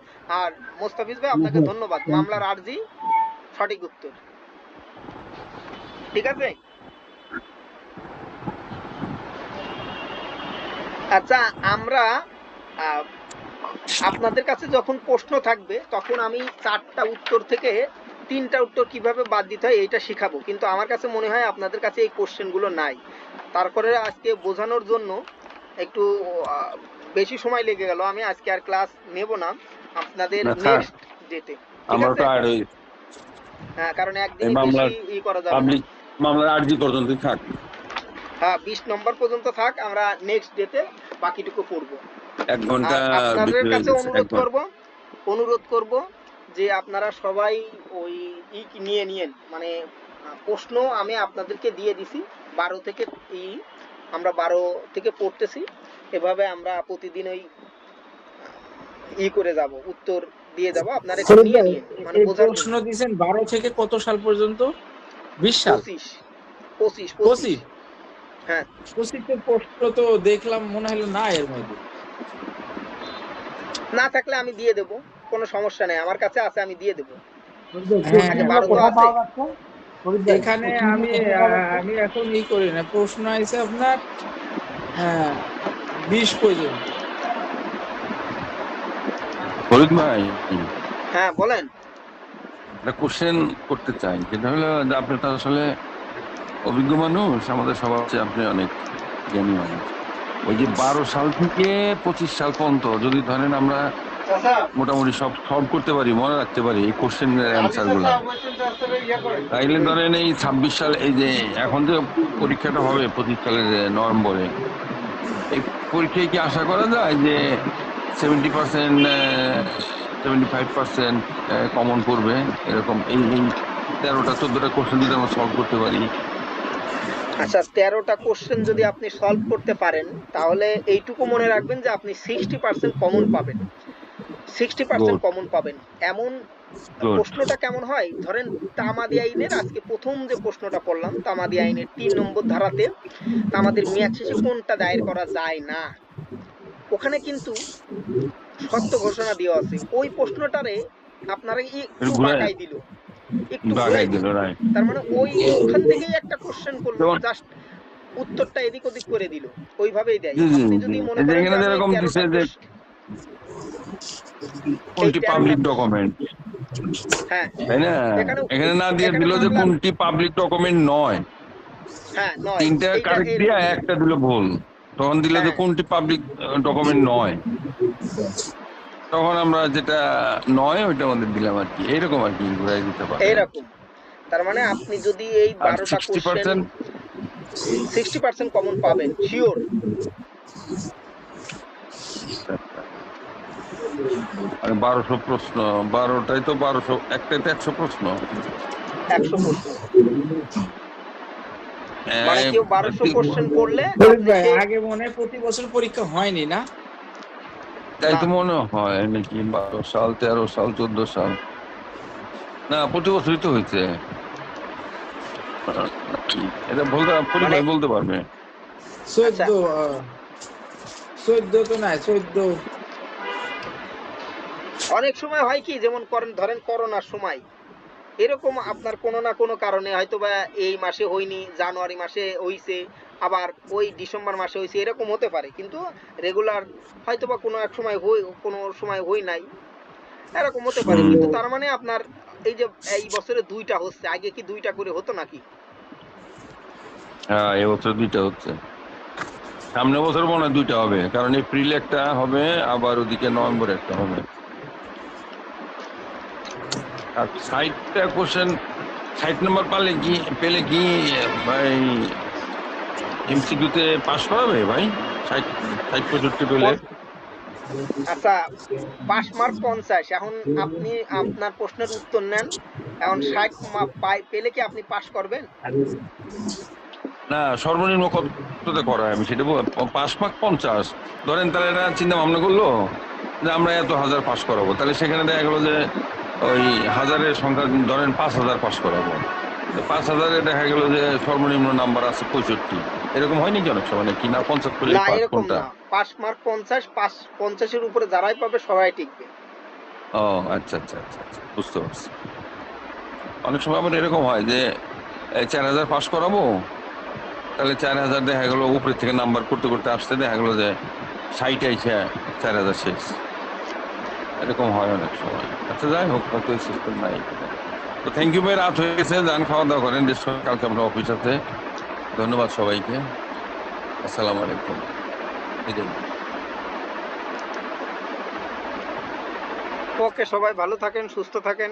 আর মোস্তাফিজ ভাই আপনাকে ধন্যবাদ, মামলার আর্জি সঠিক উত্তর, ঠিক আছে? আচ্ছা, আমরা আহ, আপনাদের কাছে যখন প্রশ্ন থাকবে তখন আমি 4টা উত্তর থেকে 3টা উত্তর কিভাবে বাদ দিতে হয় এটা শিখাবো, কিন্তু আমার কাছে মনে হয় আপনাদের কাছে এই কোশ্চেনগুলো নাই। তারপরে আজকে বোঝানোর জন্য একটু বেশি সময় লেগে গেল, আমি আজকে আর ক্লাস নেব না আপনাদের না থাক, নেক্সট ডেতে, ঠিক আমরা আছে? টায়ার্ড হয়ে হ্যাঁ, কারণ এই একদিনই বেশি মামলার করা যাবে না। পাবলিক মামলার আর্জি পর্যন্ত থাক। হ্যাঁ, 20 নম্বর পর্যন্ত থাক, আমরা নেক্সট ডেতে বাকিটুকু পড়বো। 1 ঘন্টা আর আপনাদের বেশি হয়ে কাছে গেছে, অনুরোধ করব, অনুরোধ করব যে আপনারা সবাই ওই নিয়ে নিয়েন, মানে প্রশ্ন আমি আপনাদেরকে দিয়ে দিছি 12 থেকে আমরা 12 থেকে পড়তেছি, এভাবে আমরা প্রতিদিন ওই করে যাব, উত্তর দিয়ে যাব, আপনারা একটু ফরিদ নিয়ে ভাই, নিয়েন, মানে এই বোঝার প্রশ্ন জন্য। দিয়েছেন 12 থেকে কত সাল পর্যন্ত? 20 সাল? 25, 25, 25। 25? হ্যাঁ, 25 প্রশ্ন তো দেখলাম মনে হলো না এর মধ্যে। না থাকলে আমি দিয়ে দেব, কোনো সমস্যা নেই, আমার কাছে আছে, আমি দিয়ে দেব। আচ্ছা, হ্যাঁ, কোশ্চেনগুলো 12 তো কোথায় আছে। পাওয়া যাচ্ছে ফরিদ ভাই? এখানে কোশ্চেনগুলো আমি কোথায় পাওয়া যাচ্ছে? আমি এখন করি না, প্রশ্ন আছে আপনার 20 পর্যন্ত। ফরিদ ভাই, হ্যাঁ, বলেন। একটা কোশ্চেন করতে চাই, যেটা হলো যে আপনি তো আসলে অভিজ্ঞ মানুষ, আমাদের সবার চেয়ে আপনি অনেক জ্ঞানী মানুষ। ওই যে 12 সাল থেকে 25 সাল পর্যন্ত যদি ধরেন আমরা মোটামুটি সব সলভ করতে পারি, মনে রাখতে পারি এই কোশ্চেনের অ্যান্সার গুলা, তাইলে ধরেন এই 26 সাল, এই যে এখন যে পরীক্ষাটা হবে 25 সালের নভেম্বরে, এই পরীক্ষায় কি আশা করা যায় যে 70%, 75% কমন করবে? এরকম এই এই 13টা 14টা কোশ্চেন যদি আমরা সলভ করতে পারি। আচ্ছা, 13টা কোশ্চেন যদি আপনি সলভ করতে পারেন, তাহলে এইটুকু মনে রাখবেন যে আপনি 60% কমন পাবেন। 60% গুড, কমন পাবেন। এমন গুড। প্রশ্নটা কেমন হয়, ধরেন তামাদি আইনের আজকে প্রথম যে প্রশ্নটা পড়লাম, তামাদি আইনের 3 নম্বর ধারাতে তামাদির মেয়াদ শেষে কোনটা দায়ের করা যায় না, ওখানে কিন্তু সত্য ঘোষণা দেওয়া আছে। ওই প্রশ্নটারে আপনারা একটু ঘুরে বাঁকাই দিল, একটু বাগাই ঘুরাই দিল, দিল। রাইট। তার মানে ওইখান থেকেই একটা কোশ্চেন করলো, যেমন জাস্ট উত্তরটা এদিক ওদিক করে দিল, ওইভাবেই দেয়। জি জি আপনি জি, যদি মনে এই যে করেন যে এখানে আমি যেরকম 13টা দিছে যে কোশ্চেন, এই কোনটি 13টা পাবলিক কোশ্চেন, ডকুমেন্ট, হ্যাঁ তাই না? এখানে এখানে না দিয়ে এখানে দিল যে মামলার, কোনটি পাবলিক ডকুমেন্ট নয়, হ্যাঁ নয়, 3টা এইটা কারেক্ট দিয়া এরকম দিল। একটা দিল ভুল, তখন দিল যে হ্যাঁ কোনটি পাবলিক ডকুমেন্ট নয়, তখন আমরা যেটা নয় ওইটা আমাদের দিলাম আর কি, এইরকম আর কি ঘুরাই দিতে পারে আর কি। এইরকম। তার মানে আপনি যদি এই আর 12টা কোশ্চেন 60%, 60% কমন পাবেন শিওর। মানে 1200 প্রশ্ন, 12টাই তো 1200, একটাই তো 100 প্রশ্ন। 100 প্রশ্ন, মানে কেউ 1200 তি- কোশ্চেন করলে ফরিদ আপনি ভাই, সেই, আগে মনে হয় প্রতি বছর পরীক্ষা হয়নি না? তাই না তো মনে হয় নাকি, 12 সাল, 13 সাল, 14 সাল, না প্রতি বছরই তো হয়েছে নাকি? এটা বলতে ফরিদ মানে ভাই বলতে পারবে। 14, আচ্ছা 14 তো নাই, 14। অনেক সময় হয় কি, যেমন করেন ধরেন করোনার সময় এরকম আপনার কোনো না কোনো কারণে হয়তো বা এই মাসে হয়নি, জানুয়ারি মাসে হইছে, আবার ওই ডিসেম্বর মাসে হইছে, এরকম হতে পারে। কিন্তু রেগুলার হয়তো বা কোনো এক সময় হই, কোনো সময় হই নাই, এরকম হতে পারে। হুম, কিন্তু তার মানে আপনার এই যে এই বছরে 2টা হচ্ছে, আগে কি 2টা করে হতো নাকি? হ্যাঁ এবছর 2টা হচ্ছে, সামনের বছর মনে হয় 2টা হবে, কারণ এপ্রিলে একটা হবে, আবার ওদিকে নভেম্বরে একটা হবে। আর 60টা কোশ্চেন, 60 নম্বর পেলে কি ভাই এমসিকিউতে পাস করাবে ভাই? 60, 65 পেলে? আচ্ছা, পাস মার্ক 50, এখন আপনি আপনার প্রশ্নের উত্তর নেন, এখন 60 পেলে কি আপনি পাস করবেন? না, সর্বনিম্ন কতটা করা আমি সেটা 5 মার্ক 50, ধরেন তাহলে এটা চিন্তা ভাবনা করলো যে আমরা এত হাজার পাস করাবো, তাহলে সেখানে দেখা গেলো যে ওই হাজারের সংখ্যা ধরেন 5,000 পাস করাবো, 5,000-এ দেখা গেল যে সর্বনিম্ন নাম্বার আছে 65, এরকম হয় নাকি অনেক সময়, নাকি না 50 পেলেই না, পাস, এরকম কোনটা? না। পাস মার্ক 50, 50-এর উপরে যারাই পাবে সবাই টিকবে। ও আচ্ছা আচ্ছা আচ্ছা আচ্ছা, বুঝতে পারছি। অনেক সময় আবার এরকম হয় যে 4,000 পাস করাবো, তাহলে 4,000 দেখা গেলো উপরে থেকে নাম্বার করতে করতে আসতে দেখা গেলো যে 60 আইসা 4,000 শেষ, এরকম হয় অনেক সময়। আচ্ছা যাই হোক, হয়তো এই সিস্টেম নাই এখানে। তো থ্যাংক ইউ ভাই, রাত হয়ে গেছে, যান খাওয়া দাওয়া করেন, রেস্ট করেন, কালকে আমরা অফিস আছে। ধন্যবাদ সবাইকে, আসসালামু আলাইকুম। বিদায়। ওকে, সবাই ভালো থাকেন, সুস্থ থাকেন।